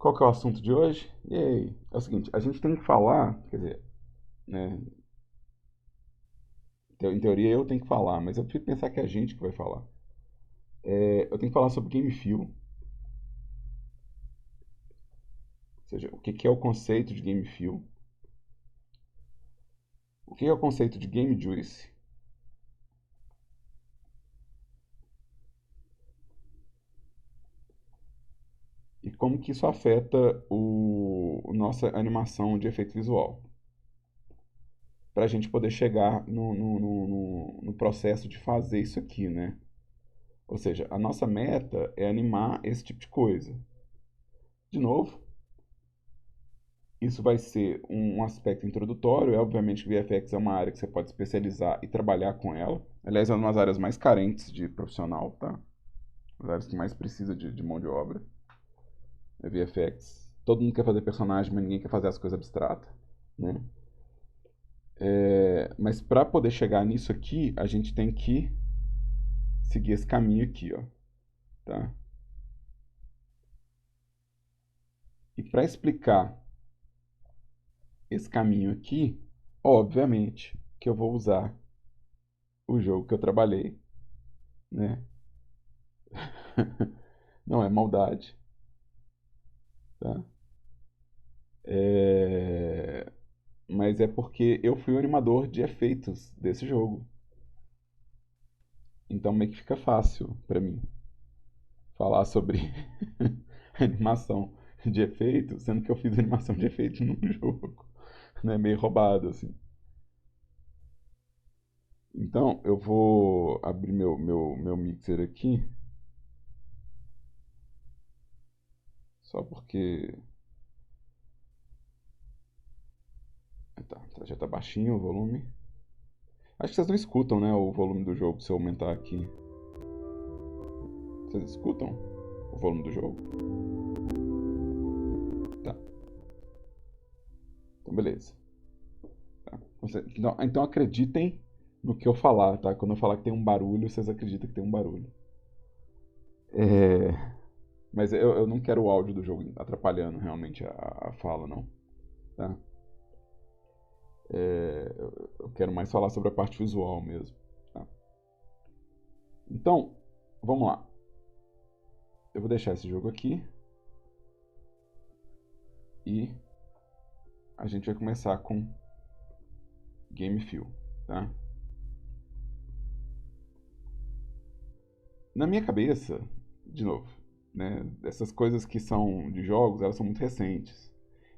Qual que é o assunto de hoje? E aí? É o seguinte, a gente tem que falar, quer dizer, né, em teoria eu tenho que falar, mas eu prefiro pensar que é a gente que vai falar. Eu tenho que falar sobre game feel, ou seja, o que que é o conceito de game feel, o que é o conceito de game juice e como que isso afeta nossa animação de efeito visual, para a gente poder chegar no processo de fazer isso aqui, né? Ou seja, a nossa meta é animar esse tipo de coisa. De novo, isso vai ser um aspecto introdutório. É obviamente que VFX é uma área que você pode especializar e trabalhar com ela. Aliás, é uma das áreas mais carentes de profissional, tá? As áreas que mais precisa de mão de obra. É VFX. Todo mundo quer fazer personagem, mas ninguém quer fazer as coisas abstratas, né? Mas para poder chegar nisso aqui, a gente tem que seguir esse caminho aqui, ó, tá? E para explicar esse caminho aqui, obviamente que eu vou usar o jogo que eu trabalhei, né? Não é maldade, tá? É... Mas é porque eu fui o animador de efeitos desse jogo. Então meio que fica fácil pra mim falar sobre animação de efeito, sendo que eu fiz animação de efeito num jogo, né? Meio roubado, assim. Então eu vou abrir meu mixer aqui, só porque já tá baixinho o volume. Acho que vocês não escutam, né, o volume do jogo se eu aumentar aqui. Vocês escutam o volume do jogo? Tá, então beleza. Tá. Então acreditem no que eu falar, tá? Quando eu falar que tem um barulho, vocês acreditam que tem um barulho. É... Mas eu não quero o áudio do jogo atrapalhando realmente a fala, não. Tá? Eu quero mais falar sobre a parte visual mesmo. Tá? Então, vamos lá. Eu vou deixar esse jogo aqui. E a gente vai começar com Game Feel, tá? Na minha cabeça, de novo, né, essas coisas que são de jogos, elas são muito recentes.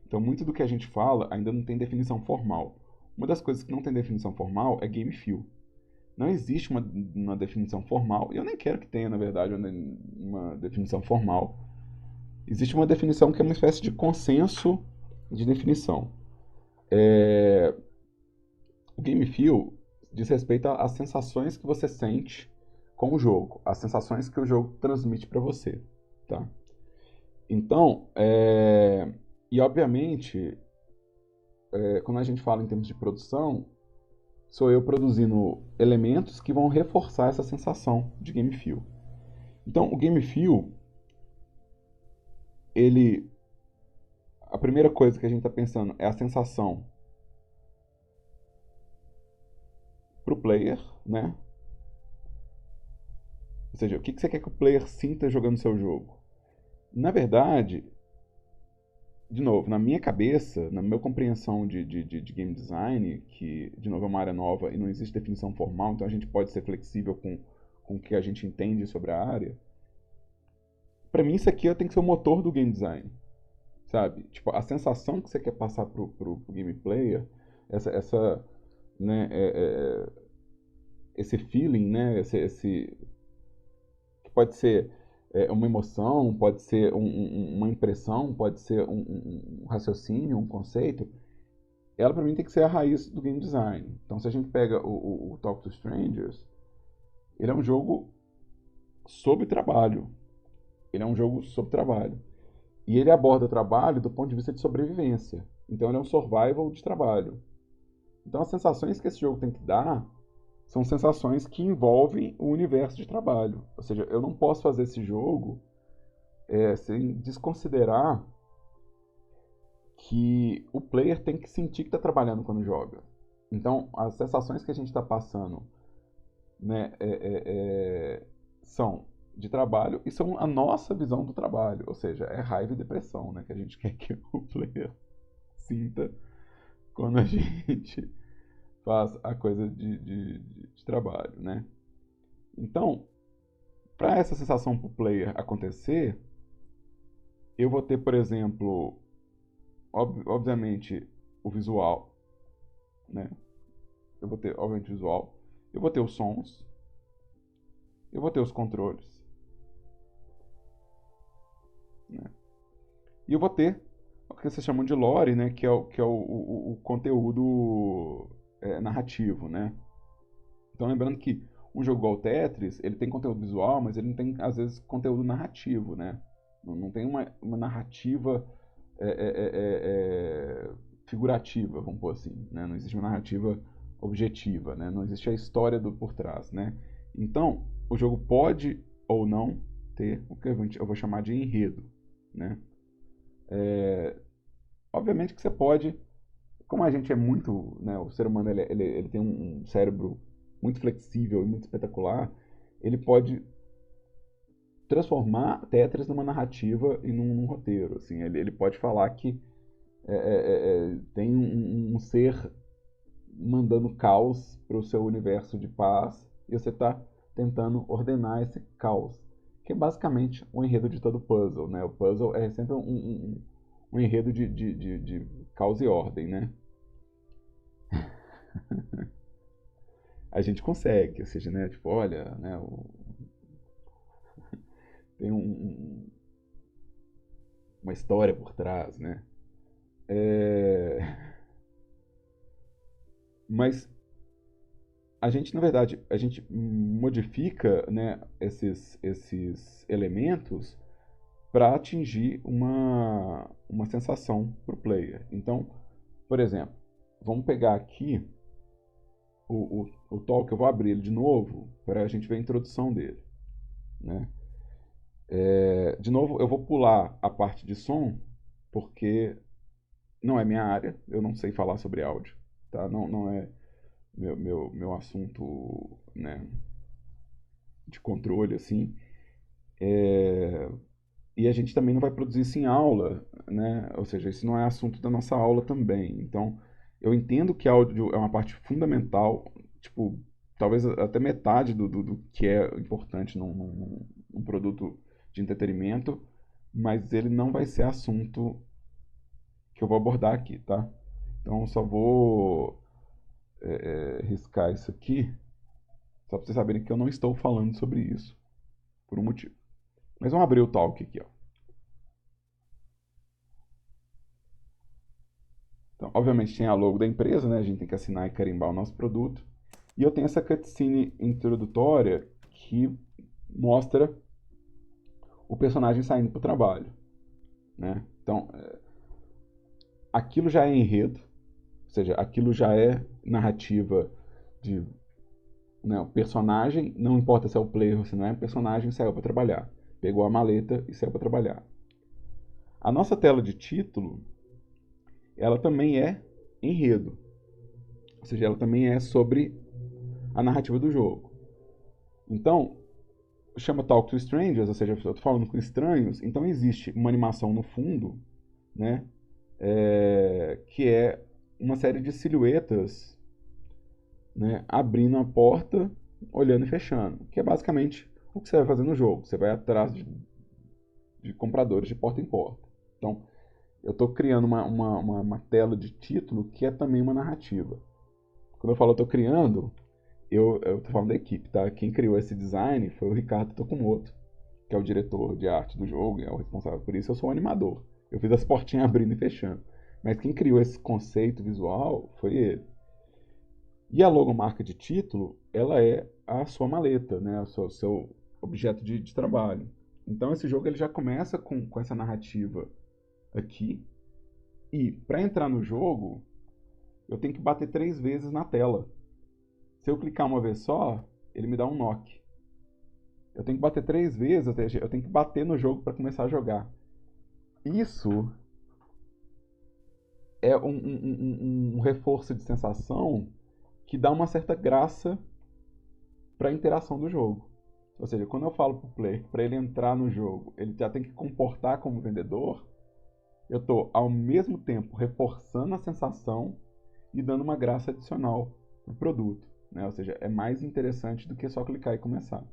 Então, muito do que a gente fala ainda não tem definição formal. Uma das coisas que não tem definição formal é Game Feel. Não existe uma definição formal, e eu nem quero que tenha, na verdade, uma definição formal. Existe uma definição que é uma espécie de consenso de definição. O Game Feel diz respeito às sensações que você sente com o jogo, as sensações que o jogo transmite para você, tá? Então, e obviamente, quando a gente fala em termos de produção, sou eu produzindo elementos que vão reforçar essa sensação de game feel. Então, o game feel, ele, a primeira coisa que a gente está pensando é a sensação para o player, né? Ou seja, o que você quer que o player sinta jogando seu jogo? Na verdade, de novo, na minha cabeça, na minha compreensão de game design, que, de novo, é uma área nova e não existe definição formal, então a gente pode ser flexível com o que a gente entende sobre a área. Para mim, isso aqui tem que ser o motor do game design, sabe? Tipo, a sensação que você quer passar pro game player, essa né, esse feeling, né, que pode ser uma emoção, pode ser uma impressão, pode ser um raciocínio, um conceito, ela para mim tem que ser a raiz do game design. Então, se a gente pega o Talk to Strangers, ele é um jogo sobre trabalho. Ele é um jogo sobre trabalho. E ele aborda o trabalho do ponto de vista de sobrevivência. Então, ele é um survival de trabalho. Então, as sensações que esse jogo tem que dar são sensações que envolvem o universo de trabalho. Ou seja, eu não posso fazer esse jogo sem desconsiderar que o player tem que sentir que está trabalhando quando joga. Então, as sensações que a gente está passando, né, são de trabalho e são a nossa visão do trabalho, ou seja, é raiva e depressão, né, que a gente quer que o player sinta quando a gente faz a coisa de trabalho, né? Então, para essa sensação para o player acontecer, eu vou ter, por exemplo, obviamente, o visual, né? Eu vou ter, obviamente, o visual. Eu vou ter os sons. Eu vou ter os controles. Né? E eu vou ter o que vocês chamam de lore, né? Que é o conteúdo narrativo, né? Então, lembrando que um jogo igual o Tetris, ele tem conteúdo visual, mas ele não tem, às vezes, conteúdo narrativo, né? Não tem uma narrativa figurativa, vamos pôr assim, né? Não existe uma narrativa objetiva, né? Não existe a história por trás, né? Então, o jogo pode ou não ter o que eu vou chamar de enredo, né? Obviamente que você pode, como a gente é muito, né? O ser humano ele tem um cérebro muito flexível e muito espetacular, ele pode transformar Tetris numa narrativa e num roteiro, assim. Ele pode falar que tem um ser mandando caos para o seu universo de paz e você está tentando ordenar esse caos, que é basicamente o enredo de todo puzzle, né? O puzzle é sempre um enredo de caos e ordem, né? A gente consegue, ou seja, né? Tipo, olha, né? Tem uma história por trás, né? Mas a gente, na verdade, a gente modifica, né, esses elementos para atingir uma sensação para o player. Então, por exemplo, vamos pegar aqui o talk, eu vou abrir ele de novo para a gente ver a introdução dele. Né? De novo, eu vou pular a parte de som, porque não é minha área, eu não sei falar sobre áudio. Tá? Não é meu assunto, né, de controle, assim. E a gente também não vai produzir isso em aula, né? Ou seja, isso não é assunto da nossa aula também. Então, eu entendo que áudio é uma parte fundamental, tipo, talvez até metade do que é importante num produto de entretenimento, mas ele não vai ser assunto que eu vou abordar aqui, tá? Então, eu só vou riscar isso aqui, só para vocês saberem que eu não estou falando sobre isso, por um motivo. Mas vamos abrir o talk aqui, ó. Então, obviamente tem a logo da empresa, né? A gente tem que assinar e carimbar o nosso produto. E eu tenho essa cutscene introdutória que mostra o personagem saindo para o trabalho, né? Então, aquilo já é enredo, ou seja, aquilo já é narrativa de, né, o personagem, não importa se é o player ou se não é, o personagem saiu para trabalhar. Pegou a maleta e saiu para trabalhar. A nossa tela de título, ela também é enredo. Ou seja, ela também é sobre a narrativa do jogo. Então, chama Talk to Strangers, ou seja, eu estou falando com estranhos, então existe uma animação no fundo, né, que é uma série de silhuetas, né, abrindo a porta, olhando e fechando, que é basicamente o que você vai fazer no jogo. Você vai atrás de compradores de porta em porta. Então, eu estou criando uma tela de título que é também uma narrativa. Quando eu falo estou criando, eu tô falando da equipe, tá? Quem criou esse design foi o Ricardo Tokumoto, que é o diretor de arte do jogo, é o responsável por isso. Eu sou o animador. Eu fiz as portinhas abrindo e fechando. Mas quem criou esse conceito visual foi ele. E a logomarca de título, ela é a sua maleta, né? O seu objeto de trabalho. Então esse jogo ele já começa com essa narrativa aqui. E para entrar no jogo, eu tenho que bater 3 vezes na tela. Se eu clicar uma vez só, ele me dá um knock. Eu tenho que bater 3 vezes, eu tenho que bater no jogo para começar a jogar. Isso é um reforço de sensação que dá uma certa graça para a interação do jogo. Ou seja, quando eu falo para o player, para ele entrar no jogo, ele já tem que comportar como vendedor, eu estou, ao mesmo tempo, reforçando a sensação e dando uma graça adicional para o produto. Né? Ou seja, é mais interessante do que só clicar e começar.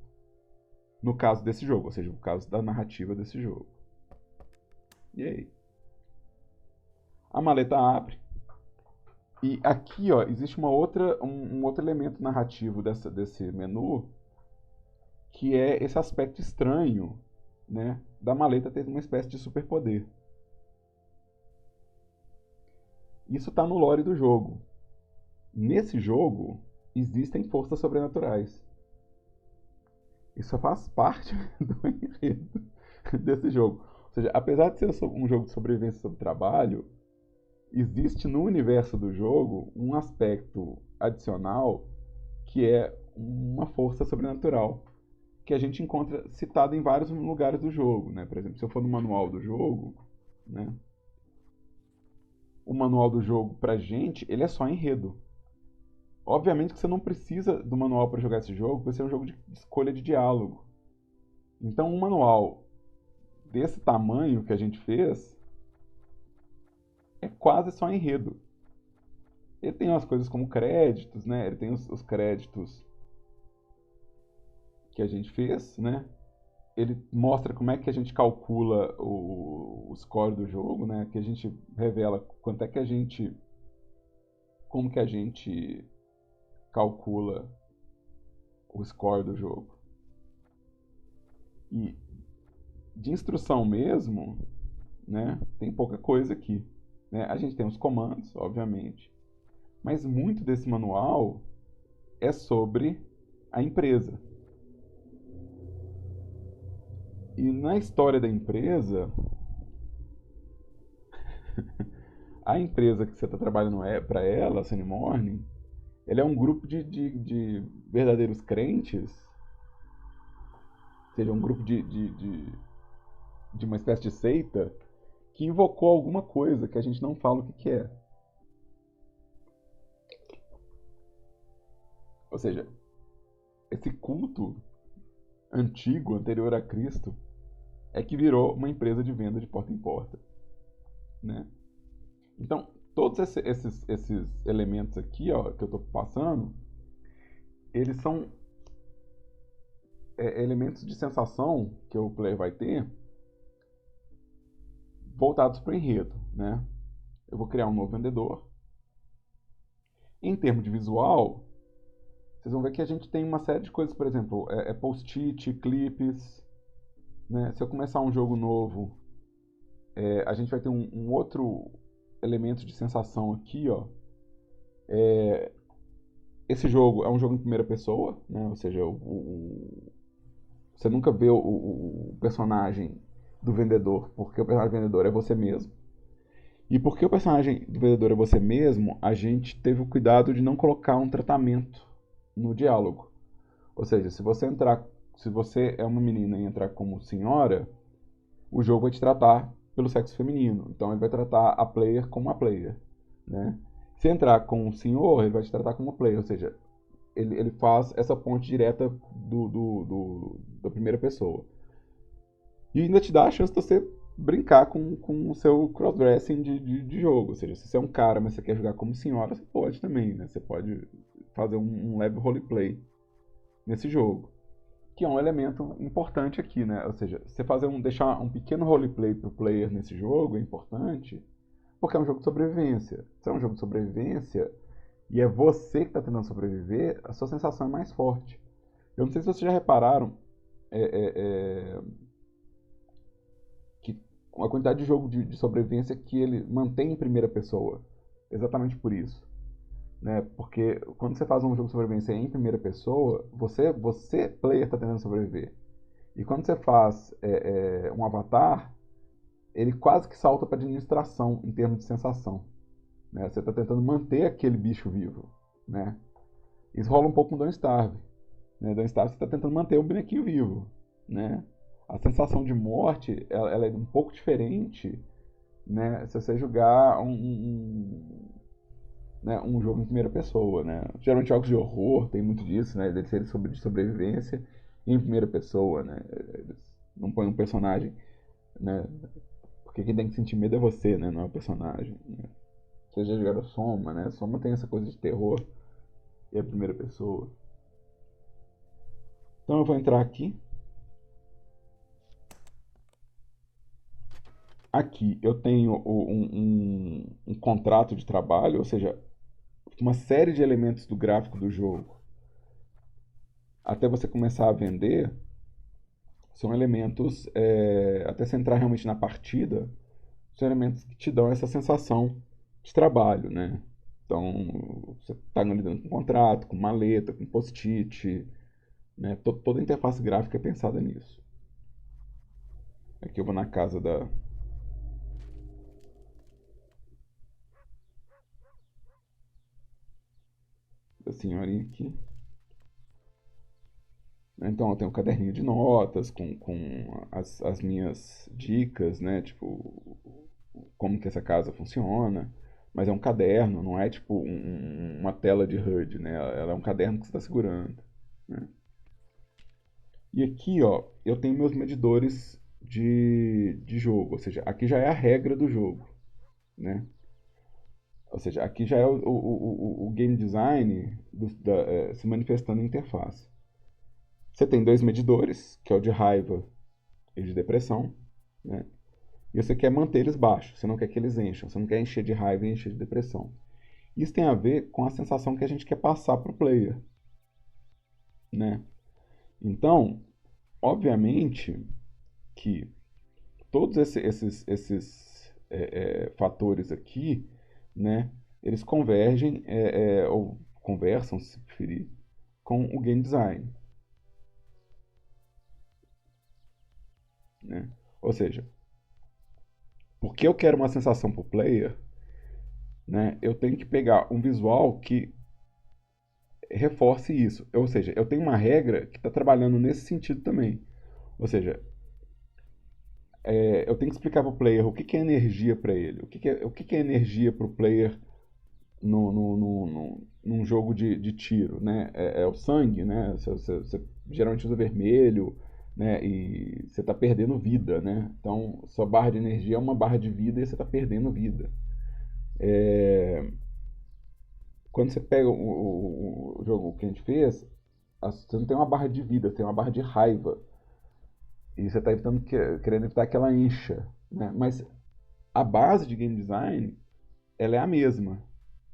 No caso desse jogo, ou seja, no caso da narrativa desse jogo. E aí? A maleta abre. E aqui, ó, existe um outro elemento narrativo desse menu, que é esse aspecto estranho, né, da maleta ter uma espécie de superpoder. Isso está no lore do jogo. Nesse jogo, existem forças sobrenaturais. Isso faz parte do enredo desse jogo. Ou seja, apesar de ser um jogo de sobrevivência sobre trabalho, existe no universo do jogo um aspecto adicional que é uma força sobrenatural que a gente encontra citado em vários lugares do jogo, né? Por exemplo, se eu for no manual do jogo, né? O manual do jogo pra gente, ele é só enredo. Obviamente que você não precisa do manual para jogar esse jogo, porque esse é um jogo de escolha de diálogo. Então, um manual desse tamanho que a gente fez é quase só enredo. Ele tem umas coisas como créditos, né? Ele tem os créditos que a gente fez, né? Ele mostra como é que a gente calcula o score do jogo, né? Que a gente revela quanto é que a gente... Como que a gente calcula o score do jogo. E de instrução mesmo, né? Tem pouca coisa aqui. Né? A gente tem os comandos, obviamente. Mas muito desse manual é sobre a empresa. E na história da empresa, a empresa que você está trabalhando para ela, a Sunny Morning, ela é um grupo de verdadeiros crentes, ou seja, um grupo de uma espécie de seita, que invocou alguma coisa que a gente não fala o que é. Ou seja, esse culto antigo, anterior a Cristo, é que virou uma empresa de venda de porta em porta. Né? Então, todos esses elementos aqui, ó, que eu estou passando, eles são elementos de sensação que o player vai ter voltados para o enredo. Né? Eu vou criar um novo vendedor. Em termos de visual, vocês vão ver que a gente tem uma série de coisas, por exemplo, post-it, clipes. Né? Se eu começar um jogo novo, a gente vai ter um outro elemento de sensação aqui, ó. Esse jogo é um jogo em primeira pessoa, né? Ou seja, você nunca vê o personagem do vendedor, porque o personagem do vendedor é você mesmo. E porque o personagem do vendedor é você mesmo, a gente teve o cuidado de não colocar um tratamento no diálogo. Ou seja, se você é uma menina e entrar como senhora, o jogo vai te tratar pelo sexo feminino. Então ele vai tratar a player como a player. Né? Se entrar com um senhor, ele vai te tratar como uma player. Ou seja, ele faz essa ponte direta da primeira pessoa. E ainda te dá a chance de você brincar com o seu crossdressing de jogo. Ou seja, se você é um cara, mas você quer jogar como senhora, você pode também. Né? Você pode fazer um leve roleplay nesse jogo. Que é um elemento importante aqui, né? Ou seja, você deixar um pequeno roleplay para o player nesse jogo é importante, porque é um jogo de sobrevivência. Se é um jogo de sobrevivência e é você que está tentando sobreviver, a sua sensação é mais forte. Eu não sei se vocês já repararam que a quantidade de jogo de sobrevivência que ele mantém em primeira pessoa. Exatamente por isso. Né? Porque quando você faz um jogo de sobrevivência em primeira pessoa, você player, está tentando sobreviver. E quando você faz um avatar, ele quase que salta para administração em termos de sensação. Né? Você está tentando manter aquele bicho vivo. Né? Isso rola um pouco no Don't Starve. Né? Don't Starve você está tentando manter o bonequinho vivo. Né? A sensação de morte ela é um pouco diferente né, se você jogar né, um jogo em primeira pessoa, né? Geralmente jogos de horror tem muito disso, né? Eles serem sobre de sobrevivência em primeira pessoa, né? Eles não põem um personagem, né? Porque quem tem que sentir medo é você, né? Não é o personagem. Né? Vocês já jogaram Soma, né? Soma tem essa coisa de terror e é primeira pessoa. Então eu vou entrar aqui. Aqui eu tenho um contrato de trabalho, ou seja, uma série de elementos do gráfico do jogo. Até você começar a vender, são elementos, até você entrar realmente na partida, são elementos que te dão essa sensação de trabalho, né? Então, você está lidando com contrato, com maleta, com post-it, né? Toda a interface gráfica é pensada nisso. Aqui eu vou na casa da senhorinha aqui. Então eu tenho um caderninho de notas com as minhas dicas, né? Tipo, como que essa casa funciona. Mas é um caderno, não é tipo uma tela de HUD, né? Ela é um caderno que você está segurando, né? E aqui, ó, eu tenho meus medidores de jogo, ou seja, aqui já é a regra do jogo, né? Ou seja, aqui já é o game design se manifestando em interface. Você tem dois medidores, que é o de raiva e de depressão, né? E você quer manter eles baixos, você não quer que eles encham, você não quer encher de raiva e encher de depressão. Isso tem a ver com a sensação que a gente quer passar para o player, né? Então, obviamente que todos esses fatores aqui, né, eles convergem, ou conversam, se preferir, com o game design, né? Ou seja, porque eu quero uma sensação para o player, né, eu tenho que pegar um visual que reforce isso. Ou seja, eu tenho uma regra que está trabalhando nesse sentido também. Ou seja, eu tenho que explicar para o player o que, que é energia para ele, o que é energia para o player num jogo de tiro, né? É o sangue, né? Você geralmente usa vermelho, né? E você está perdendo vida, né? Então, sua barra de energia é uma barra de vida e você está perdendo vida. Quando você pega o jogo que a gente fez, você não tem uma barra de vida, você tem uma barra de raiva. E você está querendo evitar que ela encha, né? Mas a base de game design, ela é a mesma,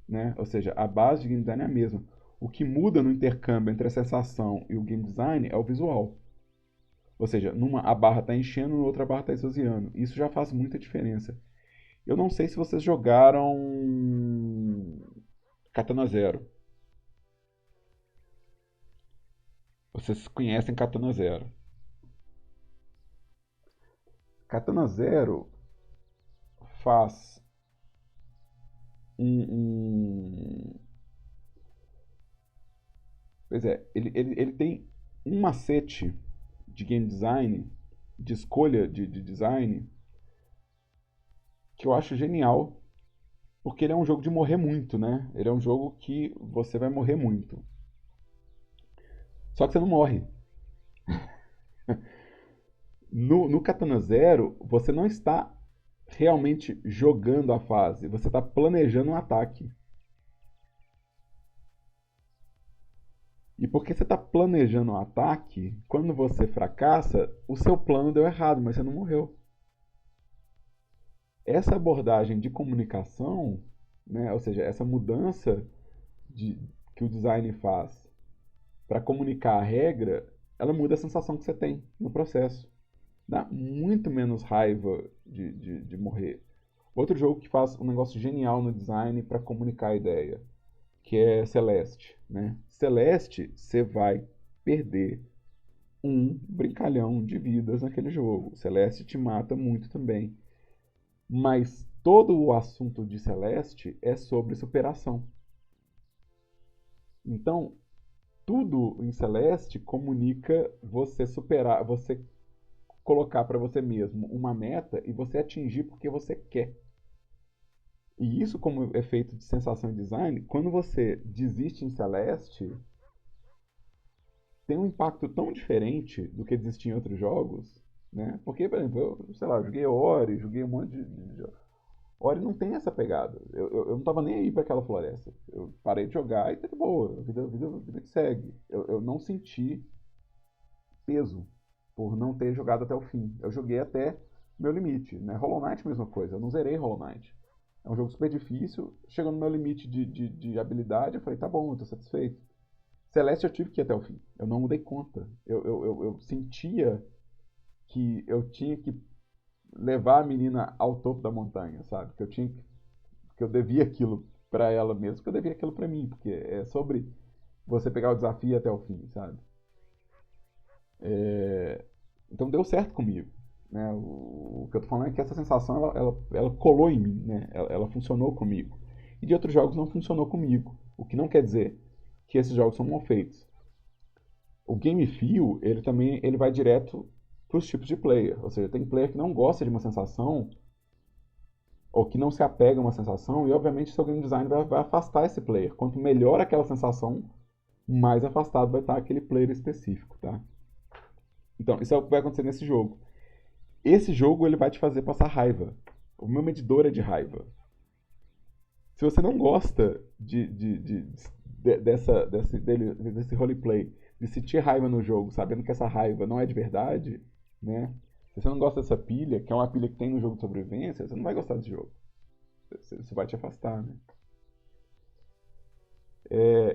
né? Ou seja, a base de game design é a mesma. O que muda no intercâmbio entre a sensação e o game design é o visual. Ou seja, numa a barra está enchendo, na outra a barra está esvaziando. Isso já faz muita diferença. Eu não sei se vocês jogaram Katana Zero. Vocês conhecem Katana Zero. Katana Zero faz um. Pois é, ele tem um macete de game design, de escolha de design, que eu acho genial, porque ele é um jogo de morrer muito, né? Ele é um jogo que você vai morrer muito. Só que você não morre. No Katana Zero, você não está realmente jogando a fase, você está planejando um ataque. E porque você está planejando um ataque, quando você fracassa, o seu plano deu errado, mas você não morreu. Essa abordagem de comunicação, né, ou seja, essa mudança de, que o design faz para comunicar a regra, ela muda a sensação que você tem no processo. Dá muito menos raiva de morrer. Outro jogo que faz um negócio genial no design para comunicar a ideia, que é Celeste. Né? Celeste, você vai perder um brincalhão de vidas naquele jogo. Celeste te mata muito também. Mas todo o assunto de Celeste é sobre superação. Então, tudo em Celeste comunica você superar, você colocar para você mesmo uma meta e você atingir porque você quer. E isso, como efeito de sensação e design, quando você desiste em Celeste, tem um impacto tão diferente do que desistir em outros jogos, né? Porque, por exemplo, eu, sei lá, joguei Ori, joguei um monte de Ori não tem essa pegada. Eu não tava nem aí pra aquela floresta. Eu parei de jogar e tá de boa. A vida que segue. Eu não senti peso por não ter jogado até o fim. Eu joguei até meu limite, né? Hollow Knight, mesma coisa. Eu não zerei Hollow Knight. É um jogo super difícil. Chegou no meu limite de habilidade, eu falei, tá bom, eu tô satisfeito. Celeste eu tive que ir até o fim. Eu não mudei conta. Eu sentia que eu tinha que levar a menina ao topo da montanha, sabe? Que eu devia aquilo para ela mesmo, que eu devia aquilo para mim, porque é sobre você pegar o desafio até o fim, sabe? Então deu certo comigo, né? O que eu tô falando é que essa sensação ela colou em mim, né? Ela funcionou comigo. E de outros jogos não funcionou comigo, o que não quer dizer que esses jogos são mal feitos. O game feel, ele também ele vai direto para os tipos de player, ou seja, tem player que não gosta de uma sensação ou que não se apega a uma sensação, e obviamente seu game design vai afastar esse player. Quanto melhor aquela sensação, mais afastado vai estar aquele player específico, tá? Então, isso é o que vai acontecer nesse jogo. Esse jogo ele vai te fazer passar raiva. O meu medidor é de raiva. Se você não gosta desse roleplay, de sentir raiva no jogo, sabendo que essa raiva não é de verdade, né? Se você não gosta dessa pilha, que é uma pilha que tem no jogo de sobrevivência, você não vai gostar desse jogo. Isso vai te afastar, né?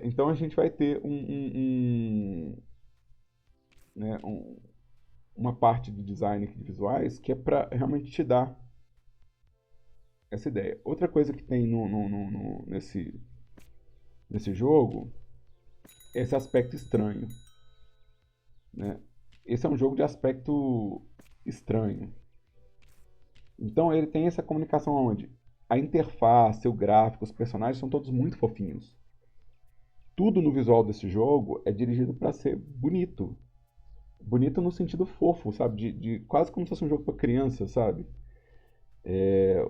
Então a gente vai ter né, uma parte do design aqui de visuais que é para realmente te dar essa ideia. Outra coisa que tem nesse jogo é esse aspecto estranho, né? Esse é um jogo de aspecto estranho. Então ele tem essa comunicação onde a interface, o gráfico, os personagens são todos muito fofinhos. Tudo no visual desse jogo é dirigido para ser bonito. Bonito no sentido fofo, sabe? Quase como se fosse um jogo para criança, sabe?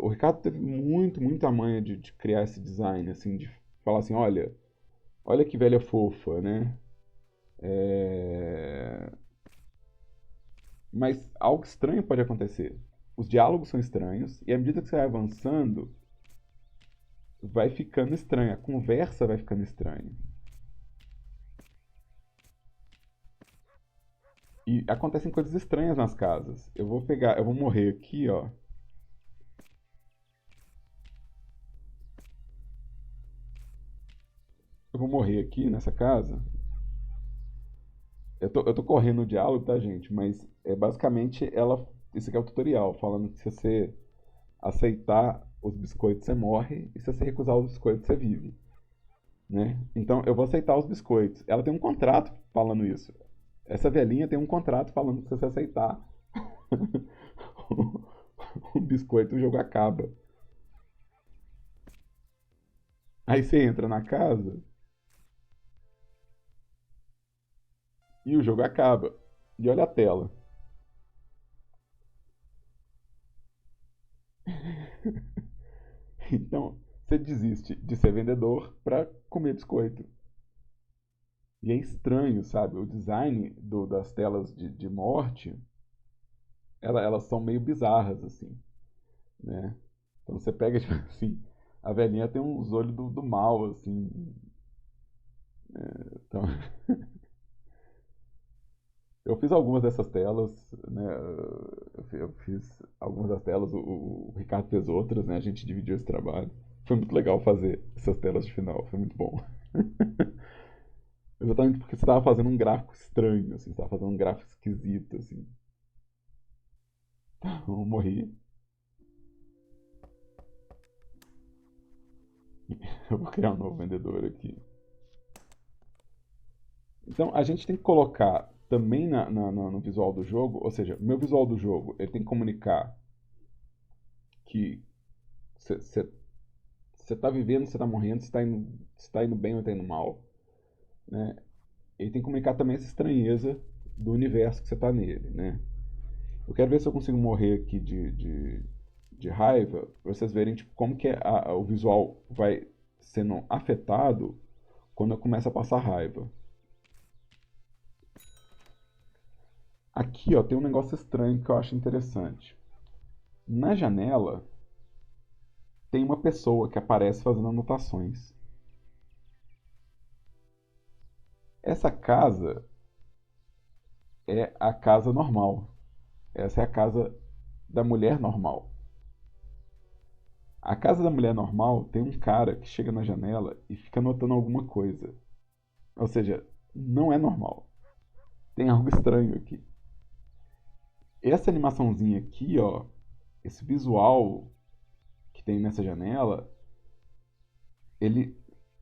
O Ricardo teve muita manha de criar esse design, assim, de falar assim, olha que velha fofa, né? Mas algo estranho pode acontecer. Os diálogos são estranhos, e à medida que você vai avançando, vai ficando estranho, a conversa vai ficando estranha. E acontecem coisas estranhas nas casas. Eu vou morrer aqui, ó. Eu vou morrer aqui nessa casa. Eu tô correndo o diálogo, tá, gente? Mas é basicamente ela. Isso aqui é o tutorial, falando que se você aceitar os biscoitos, você morre, e se você recusar os biscoitos, você vive. Né? Então eu vou aceitar os biscoitos. Ela tem um contrato falando isso. Essa velhinha tem um contrato falando que se você aceitar o biscoito, o jogo acaba. Aí você entra na casa e o jogo acaba. E olha a tela. Então, você desiste de ser vendedor para comer biscoito. E é estranho, sabe? O design das telas de morte, elas são meio bizarras, assim, né? Então você pega, tipo assim, a velhinha tem uns olhos do mal, assim. Então, eu fiz algumas dessas telas, né? Eu fiz algumas das telas, o Ricardo fez outras, né? A gente dividiu esse trabalho. Foi muito legal fazer essas telas de final, foi muito bom. Exatamente porque você estava fazendo um gráfico estranho, assim, você estava fazendo um gráfico esquisito, assim. Eu morri. Eu vou criar um novo vendedor aqui. Então a gente tem que colocar também no visual do jogo, ou seja, o meu visual do jogo, ele tem que comunicar que você está vivendo, você está morrendo, você tá indo bem ou está indo mal. Né? Ele tem que comunicar também essa estranheza do universo que você está nele. Né? Eu quero ver se eu consigo morrer aqui de raiva, pra vocês verem tipo, como que o visual vai sendo afetado quando eu começo a passar raiva. Aqui, ó, tem um negócio estranho que eu acho interessante. Na janela tem uma pessoa que aparece fazendo anotações. Essa casa é a casa normal. Essa é a casa da mulher normal. A casa da mulher normal tem um cara que chega na janela e fica anotando alguma coisa. Ou seja, não é normal. Tem algo estranho aqui. Essa animaçãozinha aqui, ó, esse visual que tem nessa janela, ele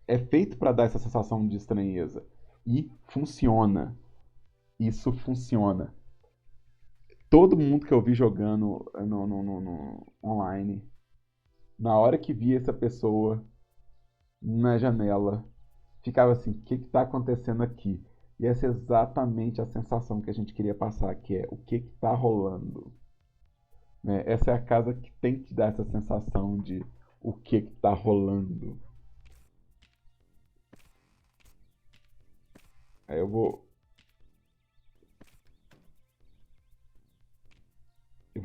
é feito para dar essa sensação de estranheza. E funciona. Isso funciona. Todo mundo que eu vi jogando no online, na hora que via essa pessoa na janela, ficava assim, o que está acontecendo aqui? E essa é exatamente a sensação que a gente queria passar, que é o que está rolando. Né? Essa é a casa que tem que te dar essa sensação de o que está rolando. Aí eu vou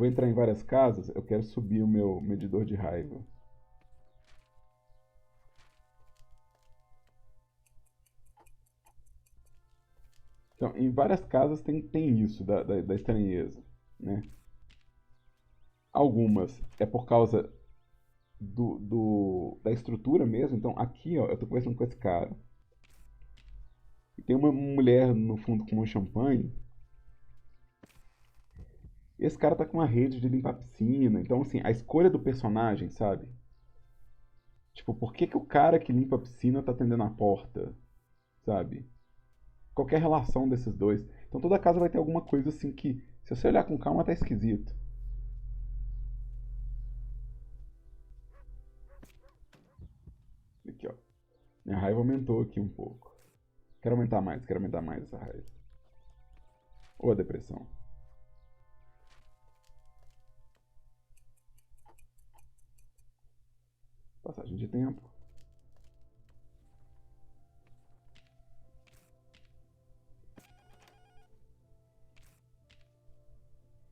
entrar em várias casas, eu quero subir o meu medidor de raiva. Então, em várias casas tem isso da estranheza, né? Algumas é por causa da estrutura mesmo. Então, aqui, ó, eu tô conversando com esse cara. E tem uma mulher no fundo com um champanhe. E esse cara tá com uma rede de limpar piscina. Então, assim, a escolha do personagem, sabe? Tipo, por que que o cara que limpa a piscina tá atendendo a porta, sabe? Qualquer relação desses dois. Então, toda casa vai ter alguma coisa assim que, se você olhar com calma, tá esquisito. Aqui, ó. Minha raiva aumentou aqui um pouco. Quero aumentar mais essa raiva. Ou a depressão. Passagem de tempo.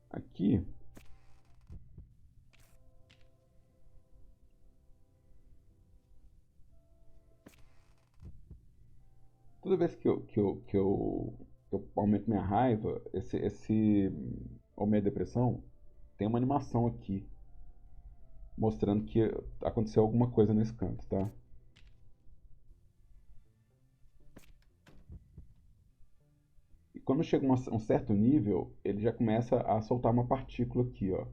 Aqui, toda vez que eu aumento minha raiva, ou minha depressão, tem uma animação aqui mostrando que aconteceu alguma coisa nesse canto, tá? E quando chega um certo nível, ele já começa a soltar uma partícula aqui, ó.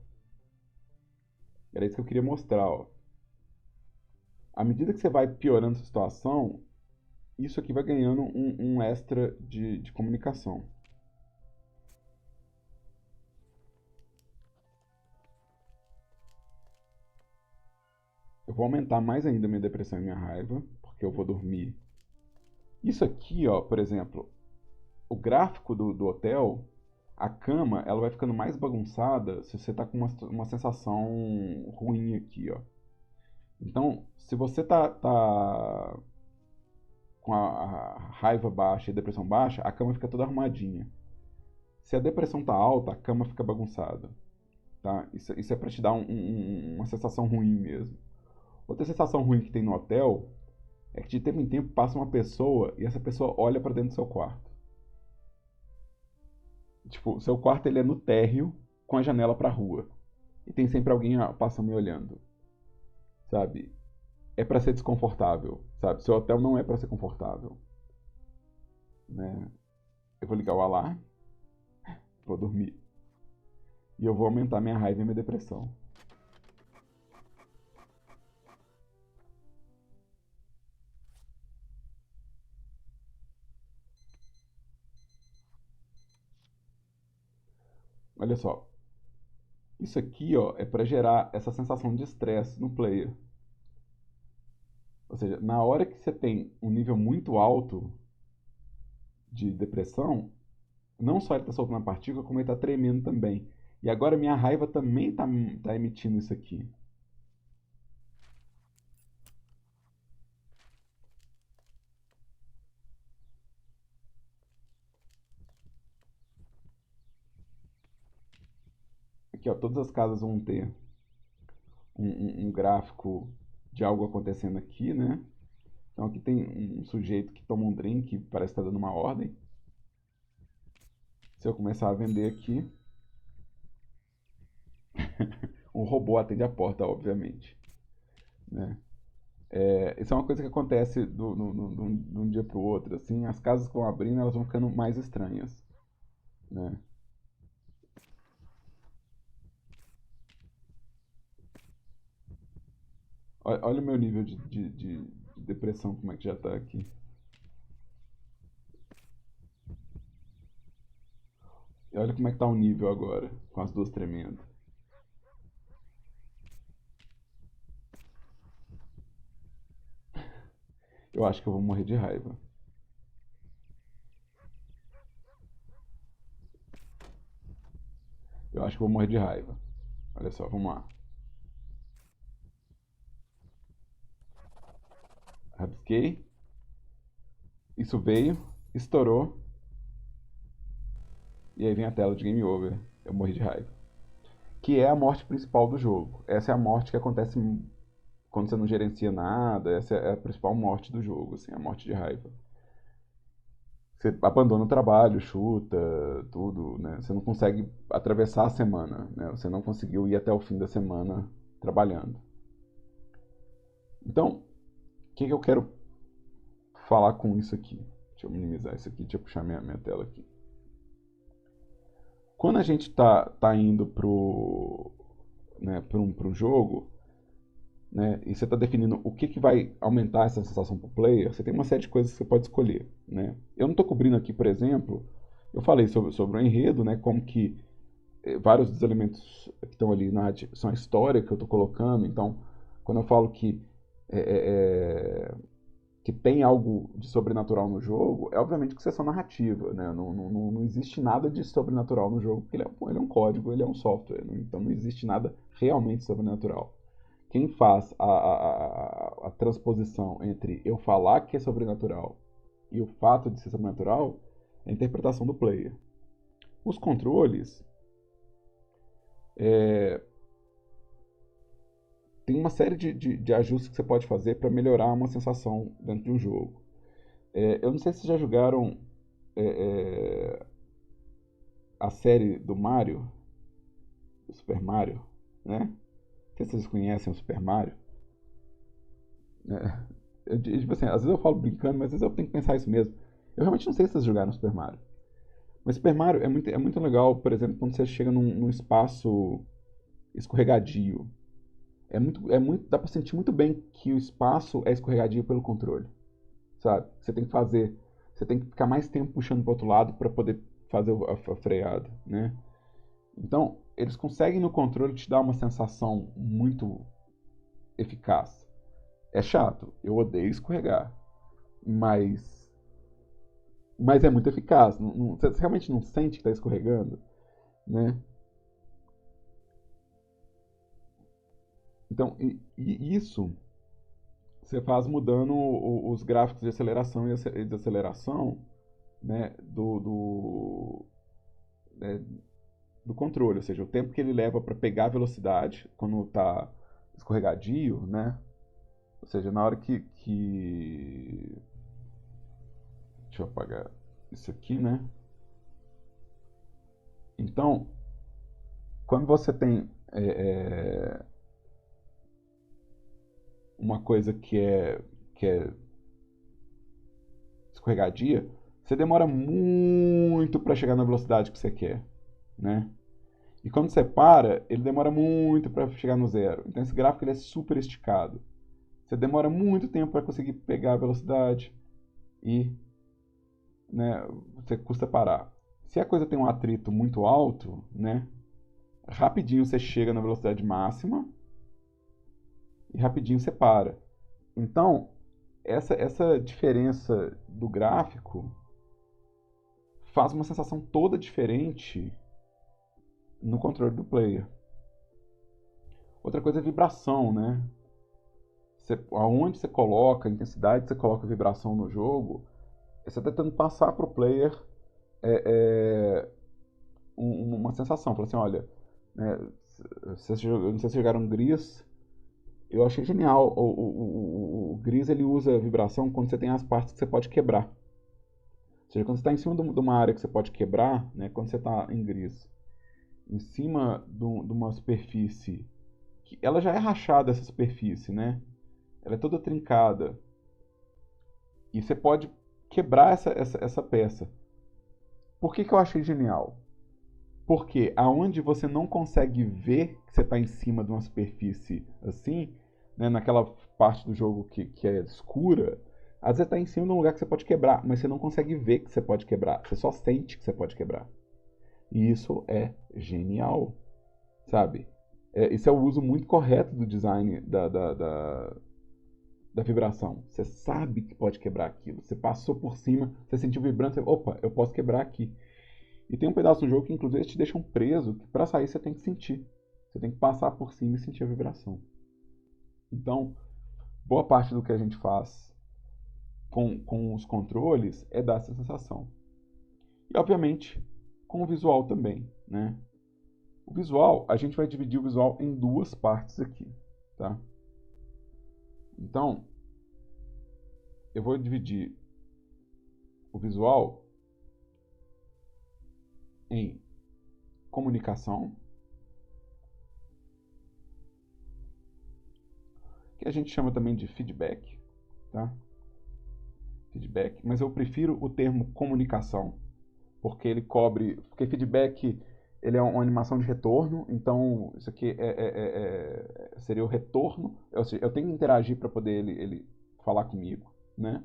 Era isso que eu queria mostrar, ó. À medida que você vai piorando a situação, isso aqui vai ganhando um extra de comunicação. Eu vou aumentar mais ainda minha depressão e minha raiva, porque eu vou dormir. Isso aqui, ó, por exemplo, o gráfico do hotel, a cama, ela vai ficando mais bagunçada se você tá com uma sensação ruim aqui, ó. Então, se você tá com a raiva baixa e a depressão baixa, a cama fica toda arrumadinha. Se a depressão tá alta, a cama fica bagunçada, tá? Isso é pra te dar uma sensação ruim mesmo. Outra sensação ruim que tem no hotel é que de tempo em tempo passa uma pessoa e essa pessoa olha pra dentro do seu quarto. Tipo, o seu quarto ele é no térreo com a janela pra rua. E tem sempre alguém passando e olhando, sabe? É pra ser desconfortável, sabe? Seu hotel não é pra ser confortável, né? Eu vou ligar o alarme, vou dormir. E eu vou aumentar minha raiva e minha depressão. Olha só, isso aqui, ó, é pra gerar essa sensação de estresse no player. Ou seja, na hora que você tem um nível muito alto de depressão, não só ele está soltando a partícula, como ele está tremendo também. E agora minha raiva também tá emitindo isso aqui. Aqui, ó, todas as casas vão ter um gráfico de algo acontecendo aqui, né? Então aqui tem um sujeito que toma um drink, parece que está dando uma ordem. Se eu começar a vender aqui, um robô atende a porta, obviamente, né? Isso é uma coisa que acontece de um dia para o outro, assim, as casas que vão abrindo, elas vão ficando mais estranhas, né? Olha o meu nível de depressão, como é que já tá aqui. E olha como é que tá o nível agora, com as duas tremendo. Eu acho que eu vou morrer de raiva. Eu acho que eu vou morrer de raiva. Olha só, vamos lá. Rabisquei. Isso veio, estourou. E aí vem a tela de game over. Eu morri de raiva. Que é a morte principal do jogo. Essa é a morte que acontece quando você não gerencia nada. Essa é a principal morte do jogo, assim, a morte de raiva. Você abandona o trabalho, chuta, tudo, né? Você não consegue atravessar a semana, né? Você não conseguiu ir até o fim da semana trabalhando. Então, o que eu quero falar com isso aqui? Deixa eu minimizar isso aqui, deixa eu puxar minha tela aqui. Quando a gente tá indo pro jogo, né, e você está definindo o que vai aumentar essa sensação para o player, você tem uma série de coisas que você pode escolher, né? Eu não estou cobrindo aqui, por exemplo, eu falei sobre o enredo, né, como que vários dos elementos que estão ali são a história que eu estou colocando, então quando eu falo que tem algo de sobrenatural no jogo, é obviamente que isso é narrativa, né? Não existe nada de sobrenatural no jogo, porque ele é um código, ele é um software, né? Então não existe nada realmente sobrenatural. Quem faz a transposição entre eu falar que é sobrenatural e o fato de ser sobrenatural é a interpretação do player. Os controles tem uma série de ajustes que você pode fazer para melhorar uma sensação dentro de um jogo. Eu não sei se vocês já jogaram é, é, a série do Mario, do Super Mario, né? Não sei se vocês conhecem o Super Mario. Né? Tipo assim, às vezes eu falo brincando, mas às vezes eu tenho que pensar isso mesmo. Eu realmente não sei se vocês jogaram Super Mario. Mas Super Mario é muito legal, por exemplo, quando você chega num espaço escorregadio. Dá pra sentir muito bem que o espaço é escorregadio pelo controle, sabe? Você tem que ficar mais tempo puxando pro outro lado para poder fazer a freada, né? Então, eles conseguem no controle te dar uma sensação muito eficaz. É chato, eu odeio escorregar, mas mas é muito eficaz. Você realmente não sente que está escorregando, né? Então, e isso você faz mudando os gráficos de aceleração e desaceleração, né, né, do controle, ou seja, o tempo que ele leva para pegar a velocidade quando está escorregadio, né? Ou seja, na hora deixa eu apagar isso aqui, né? Então, quando você tem uma coisa que é escorregadia, você demora muito para chegar na velocidade que você quer, né? E quando você para, ele demora muito para chegar no zero. Então esse gráfico ele é super esticado. Você demora muito tempo para conseguir pegar a velocidade e, né, você custa parar. Se a coisa tem um atrito muito alto, né, rapidinho você chega na velocidade máxima e rapidinho você para. Então, essa diferença do gráfico faz uma sensação toda diferente no controle do player. Outra coisa é vibração, né? Aonde você coloca, a intensidade que você coloca a vibração no jogo, você está tentando passar para o player uma sensação. Fala assim, olha, né, não sei se vocês jogaram Gris, eu achei genial. O Gris ele usa vibração quando você tem as partes que você pode quebrar. Ou seja, quando você está em cima de uma área que você pode quebrar, né, quando você está em Gris, em cima de uma superfície, que ela já é rachada essa superfície, né? Ela é toda trincada. E você pode quebrar essa peça. Por que eu achei genial? Porque aonde você não consegue ver que você está em cima de uma superfície assim, né, naquela parte do jogo que é escura, às vezes você está em cima de um lugar que você pode quebrar, mas você não consegue ver que você pode quebrar. Você só sente que você pode quebrar. E isso é genial, sabe? Esse é o uso muito correto do design da vibração. Você sabe que pode quebrar aquilo. Você passou por cima, você sentiu vibrando, você, opa, eu posso quebrar aqui. E tem um pedaço do jogo que inclusive te deixam preso, que para sair você tem que sentir. Você tem que passar por cima e sentir a vibração. Então, boa parte do que a gente faz com os controles é dar essa sensação. E obviamente com o visual também, né? O visual, a gente vai dividir o visual em duas partes aqui, tá? Então, eu vou dividir o visual em comunicação, que a gente chama também de feedback, tá? Feedback, mas eu prefiro o termo comunicação, porque ele cobre, porque feedback ele é uma animação de retorno, então isso aqui seria o retorno, eu tenho que interagir para poder ele falar comigo, né?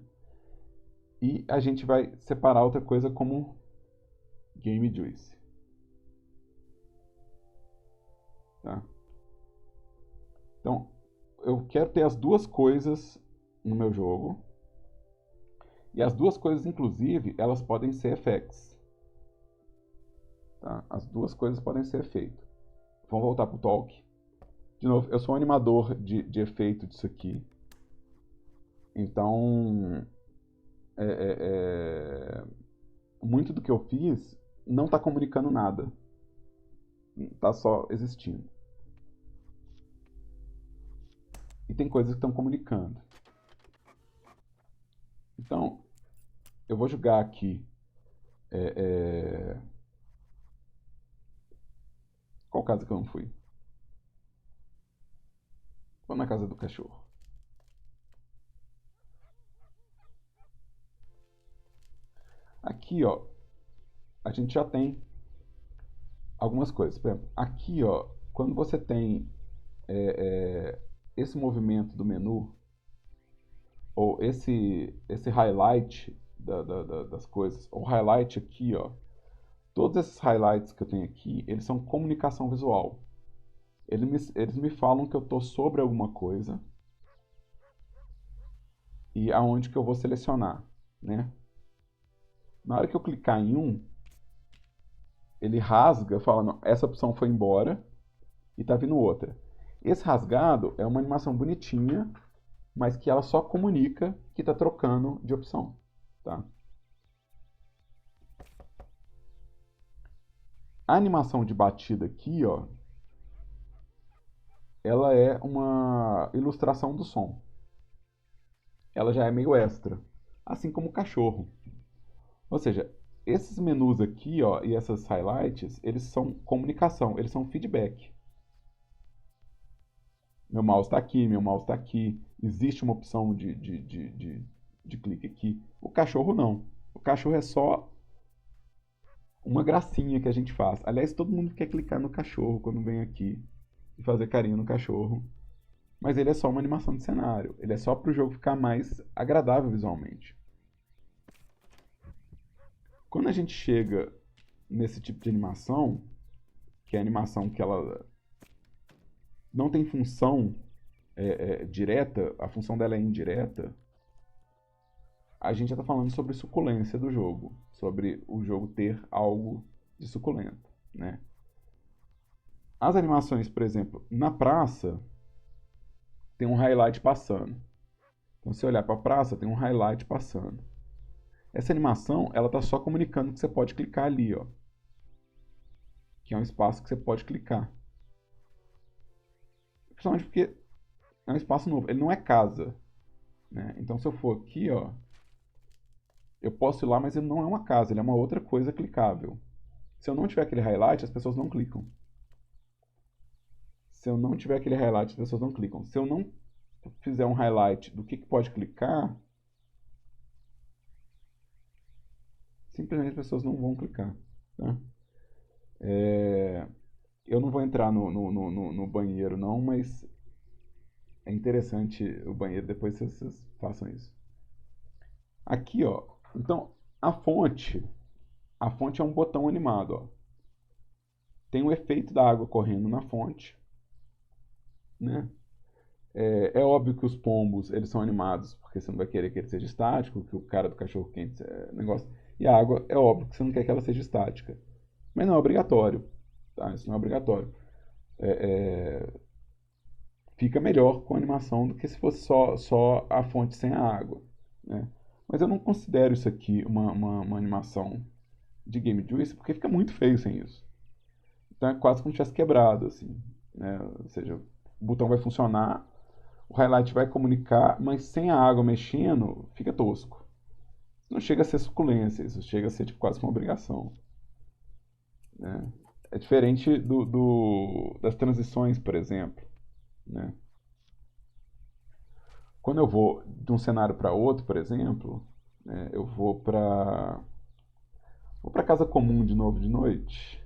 E a gente vai separar outra coisa como Game Juice. Tá? Então, eu quero ter as duas coisas no meu jogo. E as duas coisas, inclusive, elas podem ser effects. Tá? As duas coisas podem ser efeito. Vamos voltar para o talk. De novo, eu sou um animador de efeito disso aqui. Então, muito do que eu fiz não está comunicando nada. Está só existindo. E tem coisas que estão comunicando. Então, eu vou jogar aqui. Qual casa que eu não fui? Vou na casa do cachorro. Aqui, ó, a gente já tem algumas coisas. Por exemplo, aqui, ó, quando você tem esse movimento do menu, ou esse highlight das coisas, o highlight aqui, ó, todos esses highlights que eu tenho aqui, eles são comunicação visual. Eles me falam que eu estou sobre alguma coisa e aonde que eu vou selecionar, né? Na hora que eu clicar em um, ele rasga, fala, não, essa opção foi embora e tá vindo outra. Esse rasgado é uma animação bonitinha, mas que ela só comunica que está trocando de opção, tá? A animação de batida aqui, ó, ela é uma ilustração do som. Ela já é meio extra, assim como o cachorro. Ou seja, esses menus aqui, ó, e essas highlights, eles são comunicação, eles são feedback. Meu mouse está aqui, meu mouse está aqui. Existe uma opção de clique aqui. O cachorro não. O cachorro é só uma gracinha que a gente faz. Aliás, todo mundo quer clicar no cachorro quando vem aqui e fazer carinho no cachorro. Mas ele é só uma animação de cenário. Ele é só para o jogo ficar mais agradável visualmente. Quando a gente chega nesse tipo de animação, que é a animação que ela não tem função direta, a função dela é indireta, a gente já está falando sobre suculência do jogo, sobre o jogo ter algo de suculento, né? As animações, por exemplo, na praça, tem um highlight passando. Então, se você olhar para a praça, tem um highlight passando. Essa animação, ela tá só comunicando que você pode clicar ali, ó. Que é um espaço que você pode clicar. Principalmente porque é um espaço novo. Ele não é casa, né? Então, se eu for aqui, ó, eu posso ir lá, mas ele não é uma casa, ele é uma outra coisa clicável. Se eu não tiver aquele highlight, as pessoas não clicam. Se eu não tiver aquele highlight, as pessoas não clicam. Se eu não fizer um highlight do que pode clicar, simplesmente as pessoas não vão clicar. Tá? Eu não vou entrar no banheiro, não, mas é interessante o banheiro, depois vocês façam isso. Aqui, ó. Então, a fonte é um botão animado, ó. Tem o efeito da água correndo na fonte, né? É óbvio que os pombos, eles são animados, porque você não vai querer que ele seja estático, que o cara do cachorro quente é negócio. E a água, é óbvio que você não quer que ela seja estática. Mas não é obrigatório, tá? Isso não é obrigatório. Fica melhor com a animação do que se fosse só a fonte sem a água, né? Mas eu não considero isso aqui uma animação de Game Juice, porque fica muito feio sem isso. Então é quase como se tivesse quebrado, assim, né? Ou seja, o botão vai funcionar, o highlight vai comunicar, mas sem a água mexendo, fica tosco. Não chega a ser suculência, isso chega a ser tipo, quase uma obrigação, né? É diferente das transições, por exemplo, né? Quando eu vou de um cenário para outro, por exemplo, né, eu vou para casa comum de novo de noite.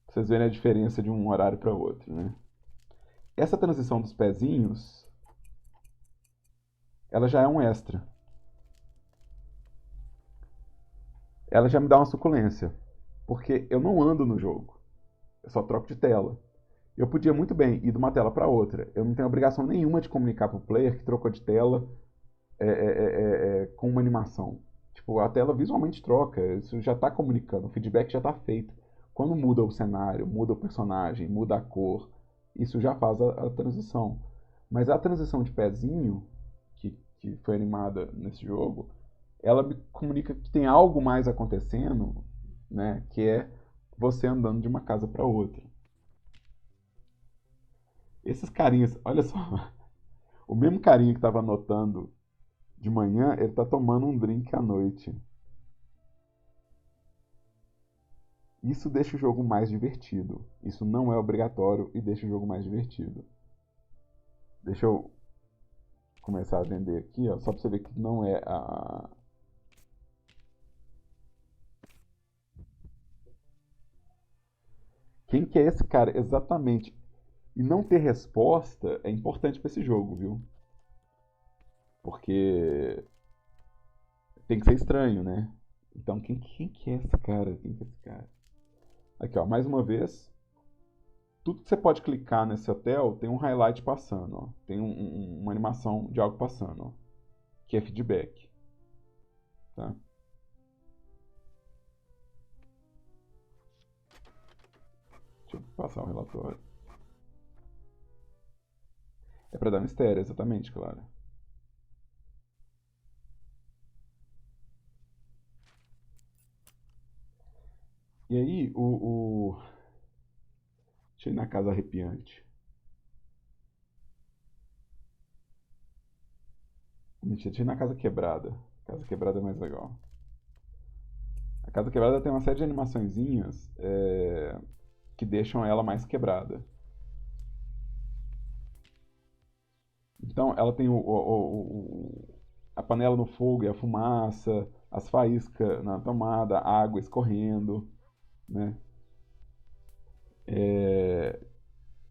Pra vocês verem a diferença de um horário para outro, né? Essa transição dos pezinhos, ela já é um extra. Ela já me dá uma suculência, porque eu não ando no jogo. Eu só troco de tela. Eu podia muito bem ir de uma tela para outra. Eu não tenho obrigação nenhuma de comunicar para o player que trocou de tela com uma animação. Tipo, a tela visualmente troca, isso já está comunicando, o feedback já está feito. Quando muda o cenário, muda o personagem, muda a cor, isso já faz a transição. Mas a transição de pezinho, que foi animada nesse jogo, ela me comunica que tem algo mais acontecendo, né, que é você andando de uma casa para outra. Esses carinhas, olha só, o mesmo carinha que estava anotando de manhã, ele está tomando um drink à noite. Isso deixa o jogo mais divertido. Isso não é obrigatório e deixa o jogo mais divertido. Deixa eu começar a vender aqui, ó, só para você ver que não é a. Quem que é esse cara exatamente? E não ter resposta é importante para esse jogo, viu? Porque tem que ser estranho, né? Então, quem que é esse cara? Quem que é esse cara? Aqui, ó, mais uma vez, tudo que você pode clicar nesse hotel tem um highlight passando, ó. Tem uma animação de algo passando, ó, que é feedback, tá? Deixa eu passar o relatório. É para dar mistério, exatamente, claro. E aí, deixa eu ir na casa arrepiante. Mentira, deixa eu ir na casa quebrada. Casa quebrada é mais legal. A casa quebrada tem uma série de animaçõezinhas que deixam ela mais quebrada. Então, ela tem a panela no fogo e a fumaça, as faíscas na tomada, a água escorrendo, né?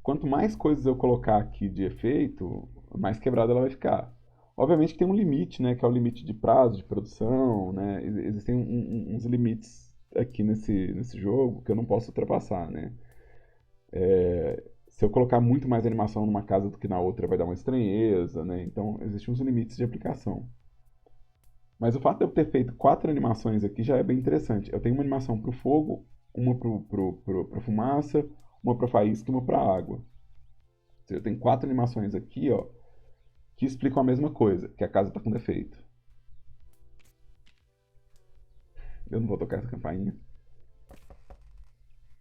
Quanto mais coisas eu colocar aqui de efeito, mais quebrada ela vai ficar. Obviamente que tem um limite, né? Que é o limite de prazo de produção, né? Existem uns limites aqui nesse jogo que eu não posso ultrapassar, né? Se eu colocar muito mais animação numa casa do que na outra, vai dar uma estranheza, né? Então, existem uns limites de aplicação. Mas o fato de eu ter feito 4 animações aqui já é bem interessante. Eu tenho uma animação para o fogo, uma para a fumaça, uma para faísca e uma para água. Você tem 4 animações aqui, ó, que explicam a mesma coisa, que a casa está com defeito. Eu não vou tocar essa campainha.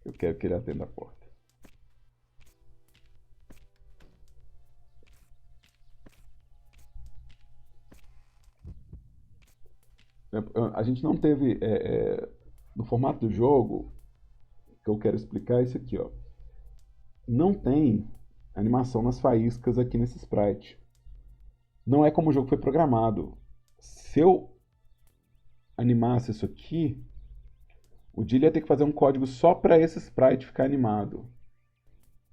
Eu quero que ele atenda a porta. A gente não teve, no formato do jogo, que eu quero explicar é isso aqui, ó. Não tem animação nas faíscas aqui nesse sprite. Não é como o jogo foi programado. Se eu animasse isso aqui, o Dilly ia ter que fazer um código só para esse sprite ficar animado.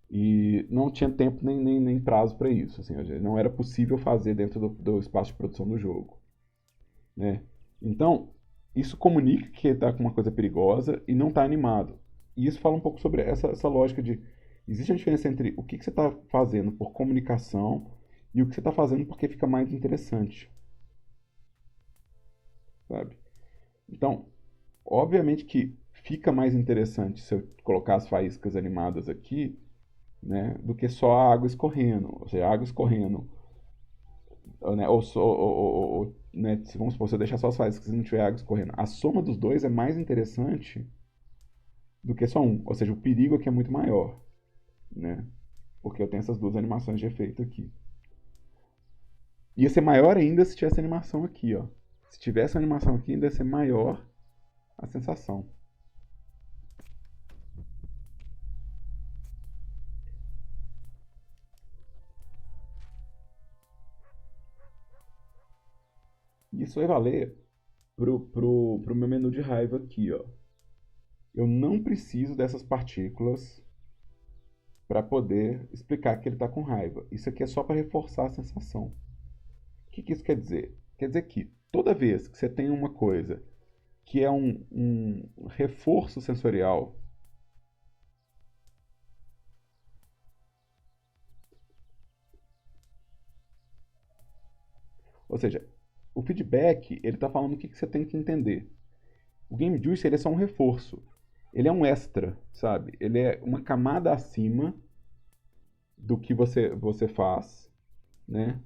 E não tinha tempo nem prazo para isso. Assim, não era possível fazer dentro do espaço de produção do jogo. Né? Então, isso comunica que está com uma coisa perigosa e não está animado. E isso fala um pouco sobre essa lógica de... Existe a diferença entre o que você está fazendo por comunicação e o que você está fazendo porque fica mais interessante. Sabe? Então, obviamente que fica mais interessante se eu colocar as faíscas animadas aqui, né, do que só a água escorrendo. Ou seja, a água escorrendo, né, né, se vamos supor, se eu deixar só as faíscas e não tiver água escorrendo, a soma dos dois é mais interessante do que só um. Ou seja, o perigo aqui é muito maior, né? Porque eu tenho essas duas animações de efeito aqui. Ia ser maior ainda se tivesse animação aqui, ó. Se tivesse uma animação aqui, ainda ia ser maior a sensação. Isso vai valer pro meu menu de raiva aqui, ó. Eu não preciso dessas partículas para poder explicar que ele está com raiva. Isso aqui é só para reforçar a sensação. O que isso quer dizer? Quer dizer que toda vez que você tem uma coisa que é um reforço sensorial, ou seja, o feedback ele está falando o que você tem que entender. O Game Juice ele é só um reforço. Ele é um extra, sabe? Ele é uma camada acima do que você faz, né?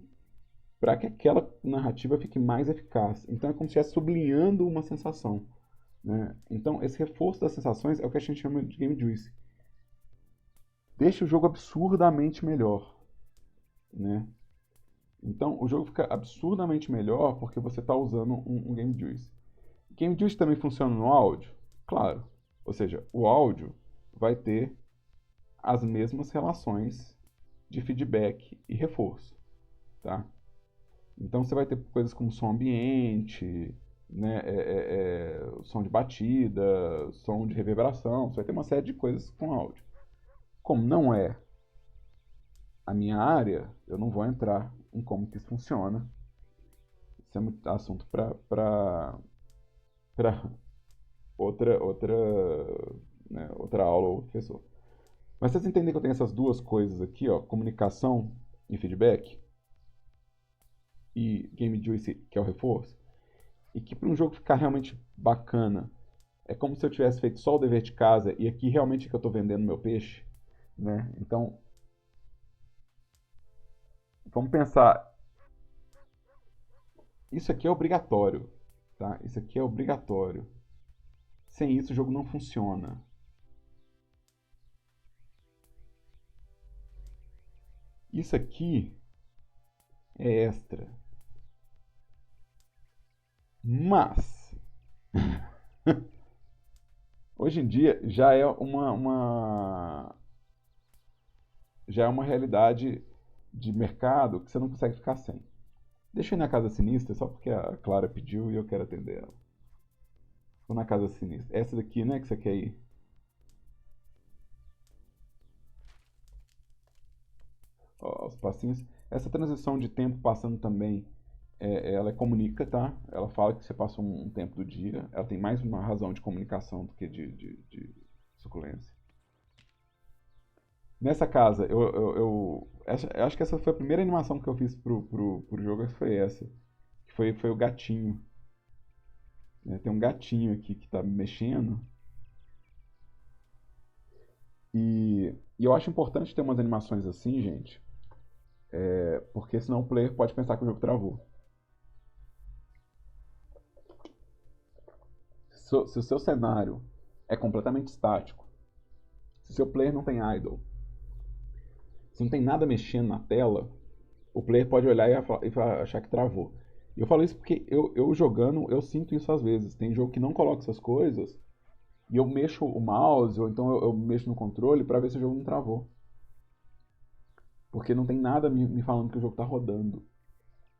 Para que aquela narrativa fique mais eficaz. Então é como se estivesse sublinhando uma sensação. Né? Então esse reforço das sensações é o que a gente chama de Game Juice. Deixa o jogo absurdamente melhor. Né? Então o jogo fica absurdamente melhor porque você está usando um Game Juice. Game Juice também funciona no áudio? Claro. Ou seja, o áudio vai ter as mesmas relações de feedback e reforço. Tá? Então você vai ter coisas como som ambiente, né, som de batida, som de reverberação, você vai ter uma série de coisas com áudio. Como não é a minha área, eu não vou entrar em como que isso funciona. Isso é muito assunto para outra, né, outra aula ou outro professor. Mas vocês entendem que eu tenho essas duas coisas aqui, ó, comunicação e feedback, e Game Juice, que é o reforço, e que para um jogo ficar realmente bacana, é como se eu tivesse feito só o dever de casa e aqui realmente é que eu estou vendendo meu peixe, né? Então, vamos pensar, isso aqui é obrigatório, tá? Isso aqui é obrigatório. Sem isso o jogo não funciona. Isso aqui é extra. Mas hoje em dia já é uma realidade de mercado que você não consegue ficar sem. Deixa eu ir na Casa Sinistra só porque a Clara pediu e eu quero atender ela. Vou na Casa Sinistra. Essa daqui, né, que você quer ir? Ó, os passinhos. Essa transição de tempo passando também, ela comunica, tá? Ela fala que você passou um tempo do dia. Ela tem mais uma razão de comunicação do que de suculência. Nessa casa, eu acho que essa foi a primeira animação que eu fiz pro jogo, foi essa. Que foi o gatinho. Né? Tem um gatinho aqui que tá mexendo. E eu acho importante ter umas animações assim, gente, porque senão o player pode pensar que o jogo travou. Se o seu cenário é completamente estático, se o seu player não tem idle, se não tem nada mexendo na tela, o player pode olhar e achar que travou. E eu falo isso porque eu jogando, eu sinto isso às vezes. Tem jogo que não coloca essas coisas e eu mexo o mouse ou então eu mexo no controle para ver se o jogo não travou. Porque não tem nada me falando que o jogo tá rodando.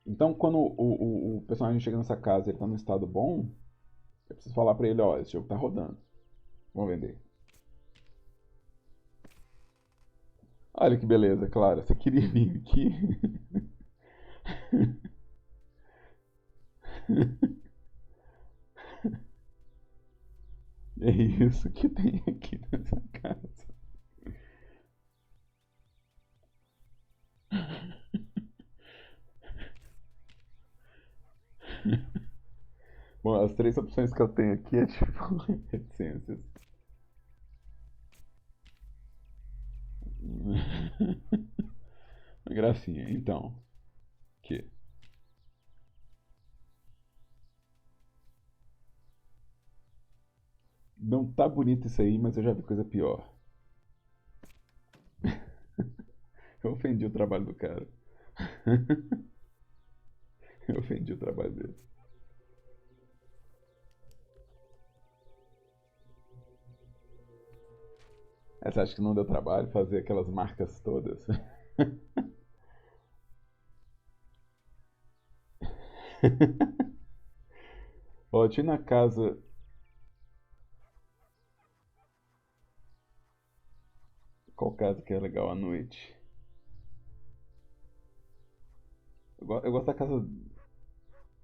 Então, quando o personagem chega nessa casa e ele tá num estado bom, eu preciso falar pra ele, ó, esse jogo tá rodando. Vamos vender. Olha que beleza, Clara. Você queria vir aqui? É isso que tem aqui nessa casa. Bom, as três opções que eu tenho aqui é tipo reticências. Uma gracinha. Então, que não tá bonito isso aí, mas eu já vi coisa pior. Eu ofendi o trabalho do cara. Eu ofendi o trabalho dele. Você acha que não deu trabalho fazer aquelas marcas todas? Ó, tinha na casa. Qual casa que é legal à noite? Eu gosto da casa.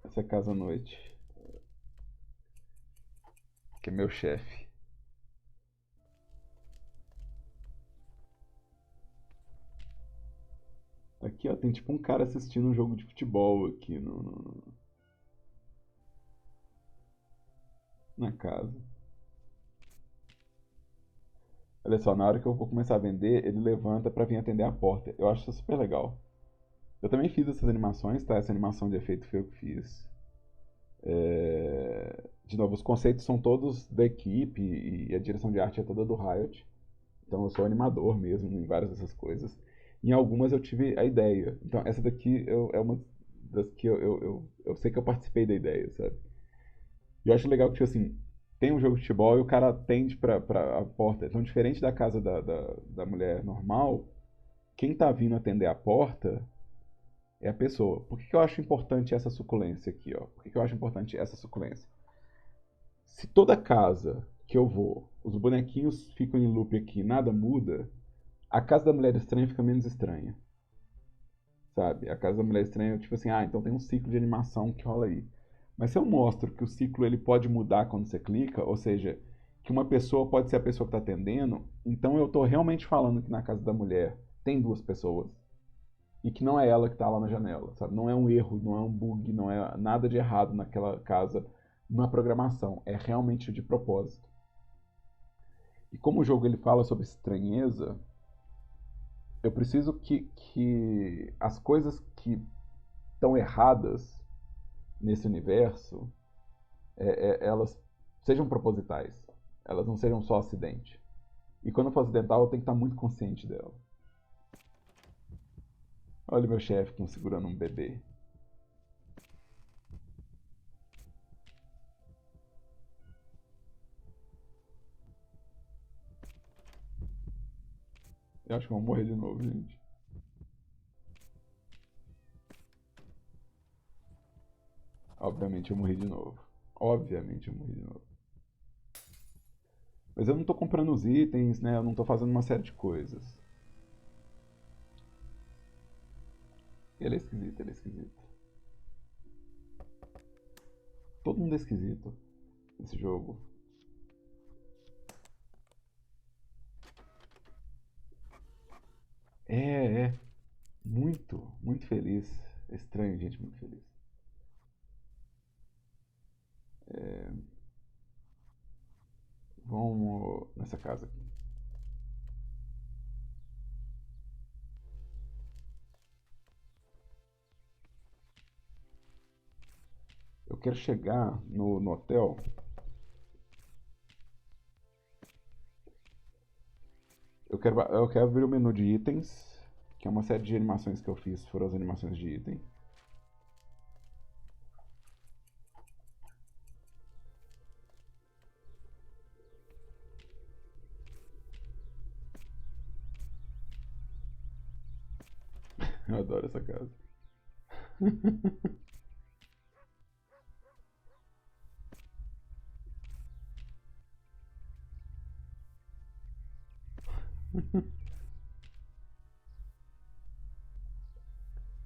Essa casa à noite. Que é meu chefe. Aqui, ó, tem tipo um cara assistindo um jogo de futebol aqui na casa. Olha só, na hora que eu vou começar a vender, ele levanta pra vir atender a porta. Eu acho isso super legal. Eu também fiz essas animações, tá? Essa animação de efeito foi eu que fiz. De novo, os conceitos são todos da equipe e a direção de arte é toda do Riot. Então eu sou animador mesmo em várias dessas coisas. Em algumas eu tive a ideia. Então essa daqui é uma das que eu sei que eu participei da ideia, sabe? E eu acho legal que, tipo assim, tem um jogo de futebol e o cara atende pra a porta. Então, diferente da casa da mulher normal, quem tá vindo atender a porta é a pessoa. Por que que eu acho importante essa suculência aqui, ó? Por que que eu acho importante essa suculência? Se toda casa que eu vou, os bonequinhos ficam em loop aqui, nada muda, a casa da mulher estranha fica menos estranha, sabe? A casa da mulher estranha, tipo assim, ah, então tem um ciclo de animação que rola aí. Mas se eu mostro que o ciclo ele pode mudar quando você clica, ou seja, que uma pessoa pode ser a pessoa que está atendendo, então eu estou realmente falando que na casa da mulher tem duas pessoas e que não é ela que está lá na janela, sabe? Não é um erro, não é um bug, não é nada de errado naquela casa na programação, é realmente de propósito. E como o jogo ele fala sobre estranheza, eu preciso que as coisas que estão erradas nesse universo, elas sejam propositais. Elas não sejam só acidente. E quando for acidental, eu tenho que estar muito consciente dela. Olha o meu chefe segurando um bebê. Eu acho que eu vou morrer de novo, gente. Obviamente eu morri de novo. Obviamente eu morri de novo. Mas eu não tô comprando os itens, né? Eu não tô fazendo uma série de coisas. Ele é esquisito, ele é esquisito. Todo mundo é esquisito nesse jogo. É. Muito, muito feliz. É estranho, gente, muito feliz. Vamos nessa casa aqui. quero chegar no hotel. Eu quero abrir o menu de itens, que é uma série de animações que eu fiz, foram as animações de item. Eu adoro essa casa.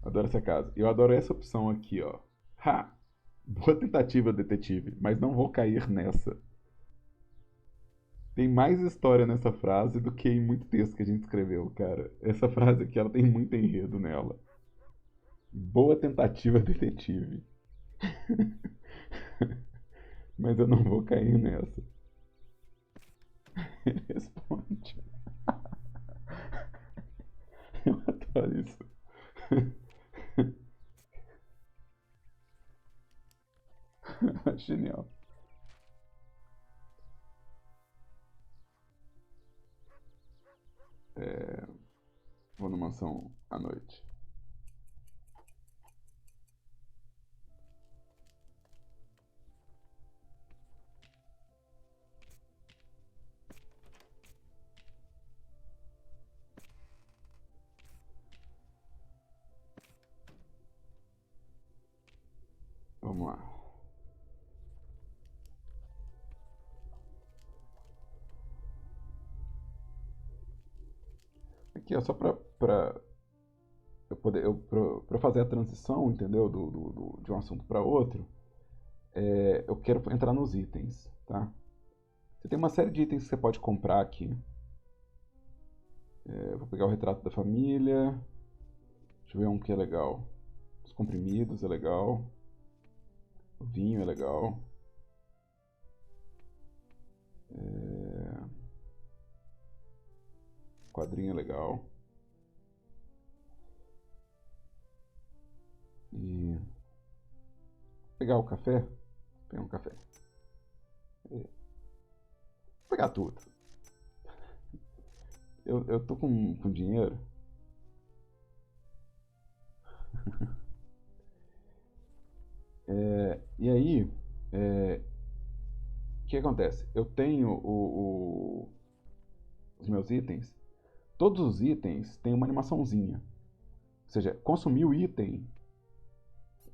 Eu adoro essa casa. Eu adoro essa opção aqui, ó. Ha! Boa tentativa, detetive, mas não vou cair nessa. Tem mais história nessa frase do que em muito texto que a gente escreveu, cara. Essa frase aqui, ela tem muito enredo nela. Boa tentativa, detetive. Mas eu não vou cair nessa. Ele responde. Eu adoro isso. Genial. É, vou na mansão à noite. Vamos lá. Aqui é só pra eu poder, pra fazer a transição, entendeu? De um assunto para outro. Eu quero entrar nos itens, tá? Você tem uma série de itens que você pode comprar aqui. Vou pegar o retrato da família. Deixa eu ver um que é legal. Os comprimidos é legal. O vinho é legal. Quadrinho é legal. E pegar o café. Pegar um café. Vou pegar tudo. Eu tô com dinheiro. E aí, o que acontece? Eu tenho os meus itens. Todos os itens têm uma animaçãozinha. Ou seja, consumir o item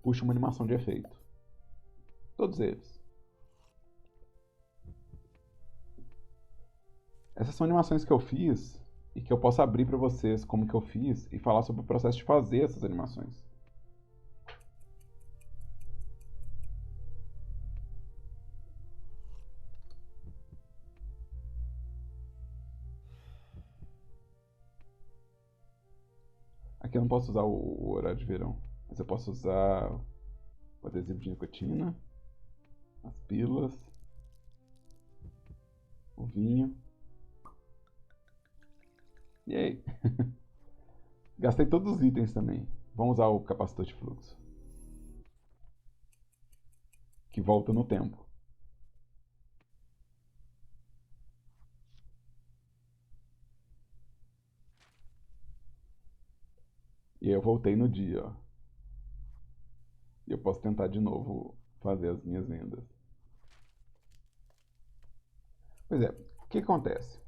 puxa uma animação de efeito. Todos eles. Essas são animações que eu fiz e que eu posso abrir para vocês como que eu fiz e falar sobre o processo de fazer essas animações. Aqui eu não posso usar o horário de verão, mas eu posso usar o adesivo de nicotina, as pílulas, o vinho. E aí? Gastei todos os itens também. Vamos usar o capacitor de fluxo, que volta no tempo. E aí eu voltei no dia, ó. E eu posso tentar de novo fazer as minhas vendas. Pois é, o que acontece?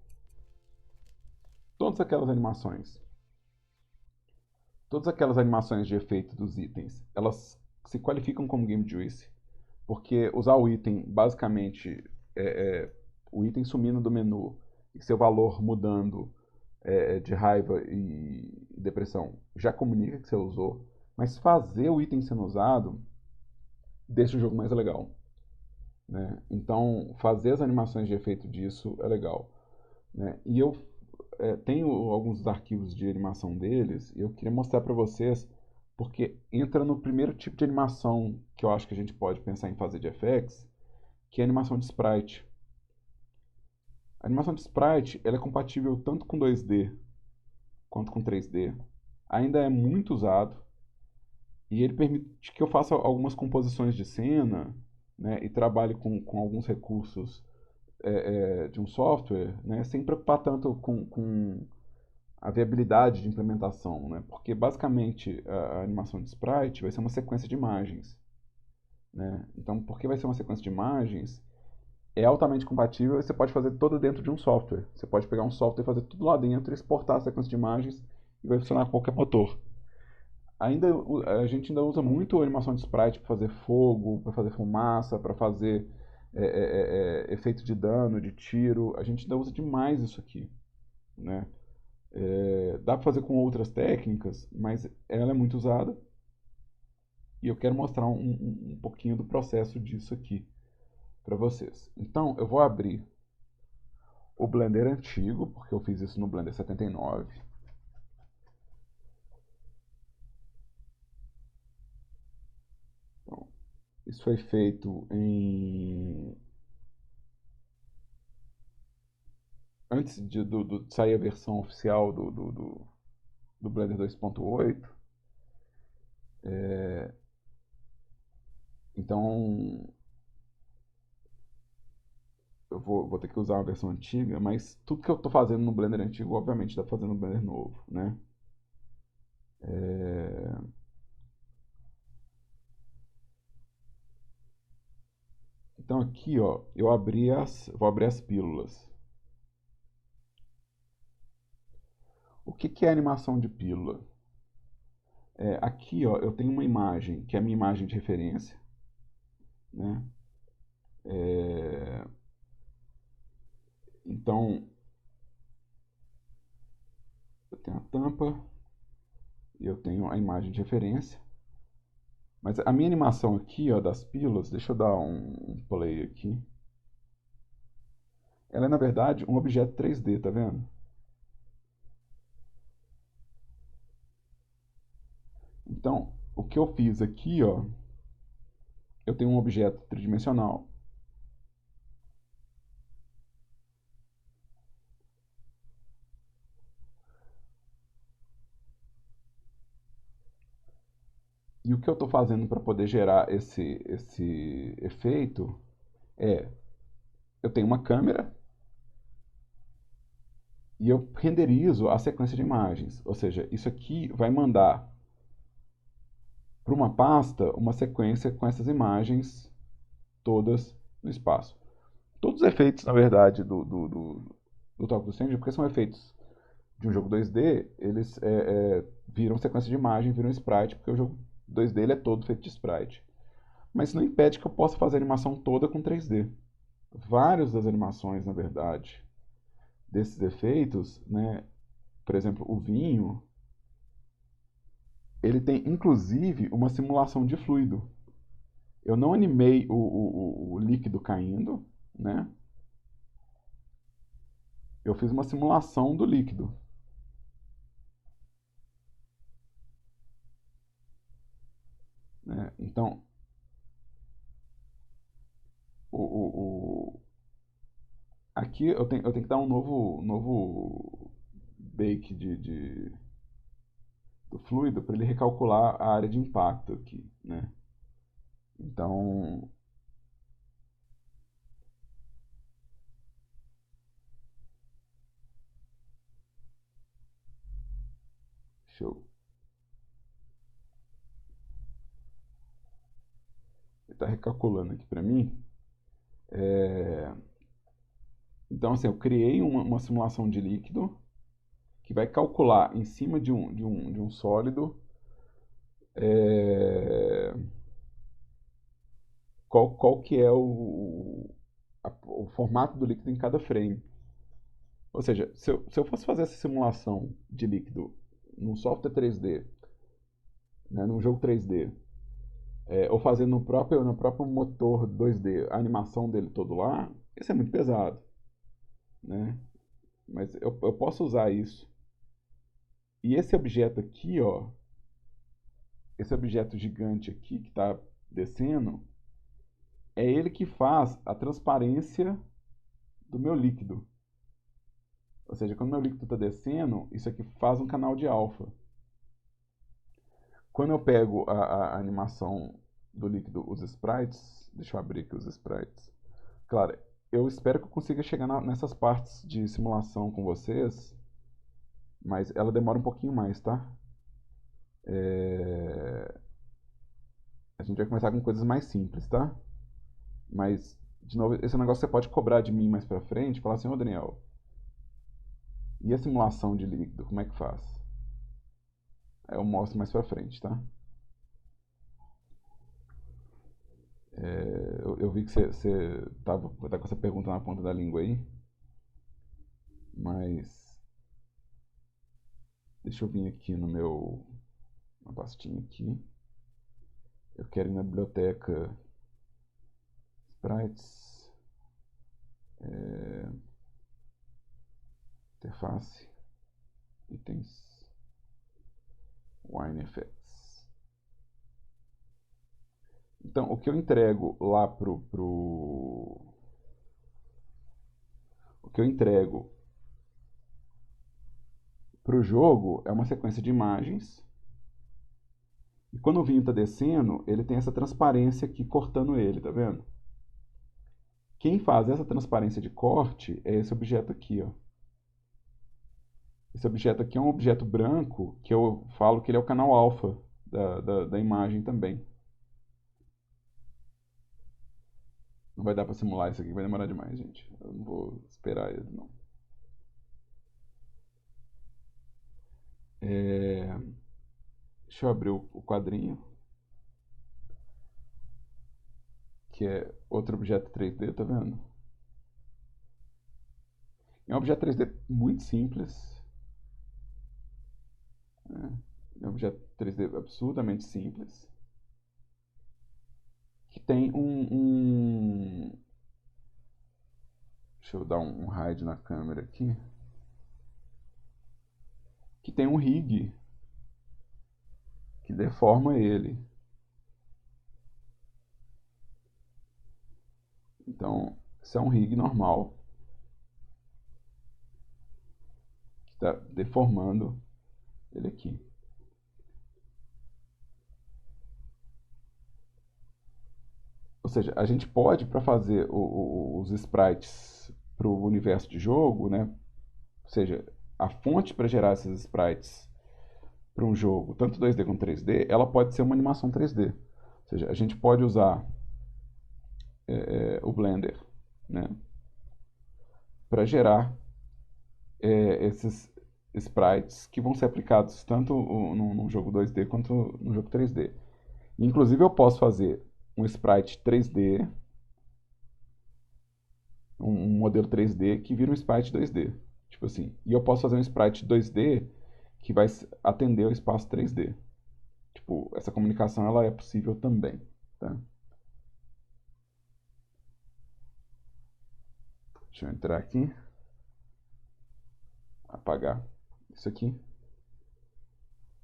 Todas aquelas animações, todas aquelas animações de efeito dos itens, elas se qualificam como Game Juice, porque usar o item, basicamente, o item sumindo do menu e seu valor mudando de raiva e depressão, já comunica que você usou, mas fazer o item sendo usado deixa o jogo mais legal. Né? Então, fazer as animações de efeito disso é legal. Né? E eu tenho alguns arquivos de animação deles e eu queria mostrar para vocês porque entra no primeiro tipo de animação que eu acho que a gente pode pensar em fazer de FX, que é a animação de sprite. A animação de sprite ela é compatível tanto com 2D quanto com 3D. Ainda é muito usado E ele permite que eu faça algumas composições de cena, né, e trabalhe com alguns recursos de um software, né, sem preocupar tanto com a viabilidade de implementação, né, porque basicamente a animação de sprite vai ser uma sequência de imagens. Né? Então, porque vai ser uma sequência de imagens, é altamente compatível e você pode fazer toda dentro de um software. Você pode pegar um software e fazer tudo lá dentro, exportar a sequência de imagens e vai funcionar com qualquer motor. A gente ainda usa muito a animação de sprite para fazer fogo, para fazer fumaça, para fazer efeito de dano, de tiro. A gente ainda usa demais isso aqui. Né? Dá para fazer com outras técnicas, mas ela é muito usada. E eu quero mostrar um pouquinho do processo disso aqui para vocês. Então, eu vou abrir o Blender antigo, porque eu fiz isso no Blender 79. Então, isso foi feito antes de sair a versão oficial do Blender 2.8. Então, eu vou ter que usar a versão antiga, mas tudo que eu estou fazendo no Blender antigo, obviamente, dá para fazer no Blender novo, né? Então aqui, ó, vou abrir as pílulas. O que é animação de pílula? Aqui, ó, eu tenho uma imagem, que é a minha imagem de referência, né? Então, eu tenho a tampa e eu tenho a imagem de referência. Mas a minha animação aqui, ó, das pílulas, deixa eu dar um play aqui. Ela é, na verdade, um objeto 3D, tá vendo? Então, o que eu fiz aqui, ó, eu tenho um objeto tridimensional. E o que eu estou fazendo para poder gerar esse efeito é, eu tenho uma câmera e eu renderizo a sequência de imagens. Ou seja, isso aqui vai mandar para uma pasta uma sequência com essas imagens todas no espaço. Todos os efeitos, na verdade, do Talk do Stranger, porque são efeitos de um jogo 2D, eles viram sequência de imagem, viram sprite, porque o jogo 2D ele é todo feito de sprite. Mas isso não impede que eu possa fazer a animação toda com 3D. Várias das animações, na verdade, desses efeitos, né, por exemplo, o vinho, ele tem inclusive uma simulação de fluido. Eu não animei o líquido caindo, né? Eu fiz uma simulação do líquido. Né? Então, o, o, o- aqui eu tenho que dar um novo bake do fluido para ele recalcular a área de impacto aqui, né? Então, deixa eu... Ele está recalculando aqui para mim. É, Então, assim, eu criei uma simulação de líquido que vai calcular em cima de um sólido é, qual que é o formato do líquido em cada frame. Ou seja, se eu fosse fazer essa simulação de líquido num software 3D, né, num jogo 3D, ou fazer no próprio motor 2D a animação dele todo lá, isso é muito pesado. Né? Mas eu posso usar isso. E esse objeto aqui, ó, esse objeto gigante aqui que está descendo, é ele que faz a transparência do meu líquido. Ou seja, quando meu líquido está descendo, isso aqui faz um canal de alfa. Quando eu pego a animação do líquido, os sprites, deixa eu abrir aqui os sprites. Claro, eu espero que eu consiga chegar nessas partes de simulação com vocês, mas ela demora um pouquinho mais, tá? A gente vai começar com coisas mais simples, tá? Mas, de novo, esse negócio você pode cobrar de mim mais pra frente, falar assim, ô Daniel, e a simulação de líquido, como é que faz? Aí eu mostro mais pra frente, tá? Eu vi que você tá com essa pergunta na ponta da língua aí, mas deixa eu vir aqui na pastinha aqui. Eu quero ir na biblioteca Sprites, interface, itens, Wine Effects. Então, o que eu entrego lá o que eu entrego pro jogo é uma sequência de imagens. E quando o vinho está descendo, ele tem essa transparência aqui cortando ele, tá vendo? Quem faz essa transparência de corte é esse objeto aqui, ó. Esse objeto aqui é um objeto branco que eu falo que ele é o canal alfa da imagem também. Não vai dar para simular isso aqui, vai demorar demais, gente. Eu não vou esperar ele, não. Deixa eu abrir o quadrinho, que é outro objeto 3D, tá vendo? É um objeto 3D muito simples. Né? É um objeto 3D absurdamente simples. Que tem deixa eu dar um hide na câmera aqui. Que tem um rig que deforma ele. Então, isso é um rig normal que está deformando ele aqui. Ou seja, a gente pode, para fazer os sprites para o universo de jogo, né? Ou seja, a fonte para gerar esses sprites para um jogo, tanto 2D quanto 3D, ela pode ser uma animação 3D. Ou seja, a gente pode usar o Blender, né, para gerar esses sprites que vão ser aplicados tanto no jogo 2D quanto no jogo 3D. Inclusive eu posso fazer um sprite 3D, um modelo 3D que vira um sprite 2D. Tipo assim, e eu posso fazer um sprite 2D que vai atender ao espaço 3D. Tipo, essa comunicação ela é possível também, tá? Deixa eu entrar aqui, apagar isso aqui.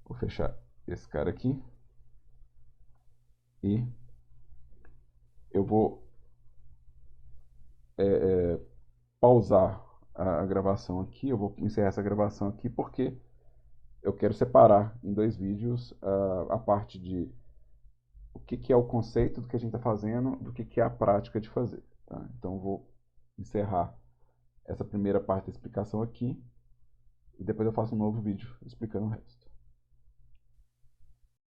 Vou fechar esse cara aqui. E eu vou pausar a gravação aqui. Eu vou encerrar essa gravação aqui porque eu quero separar em dois vídeos a parte de o que é o conceito do que a gente está fazendo, do que é a prática de fazer. Tá? Então eu vou encerrar essa primeira parte da explicação aqui e depois eu faço um novo vídeo explicando o resto.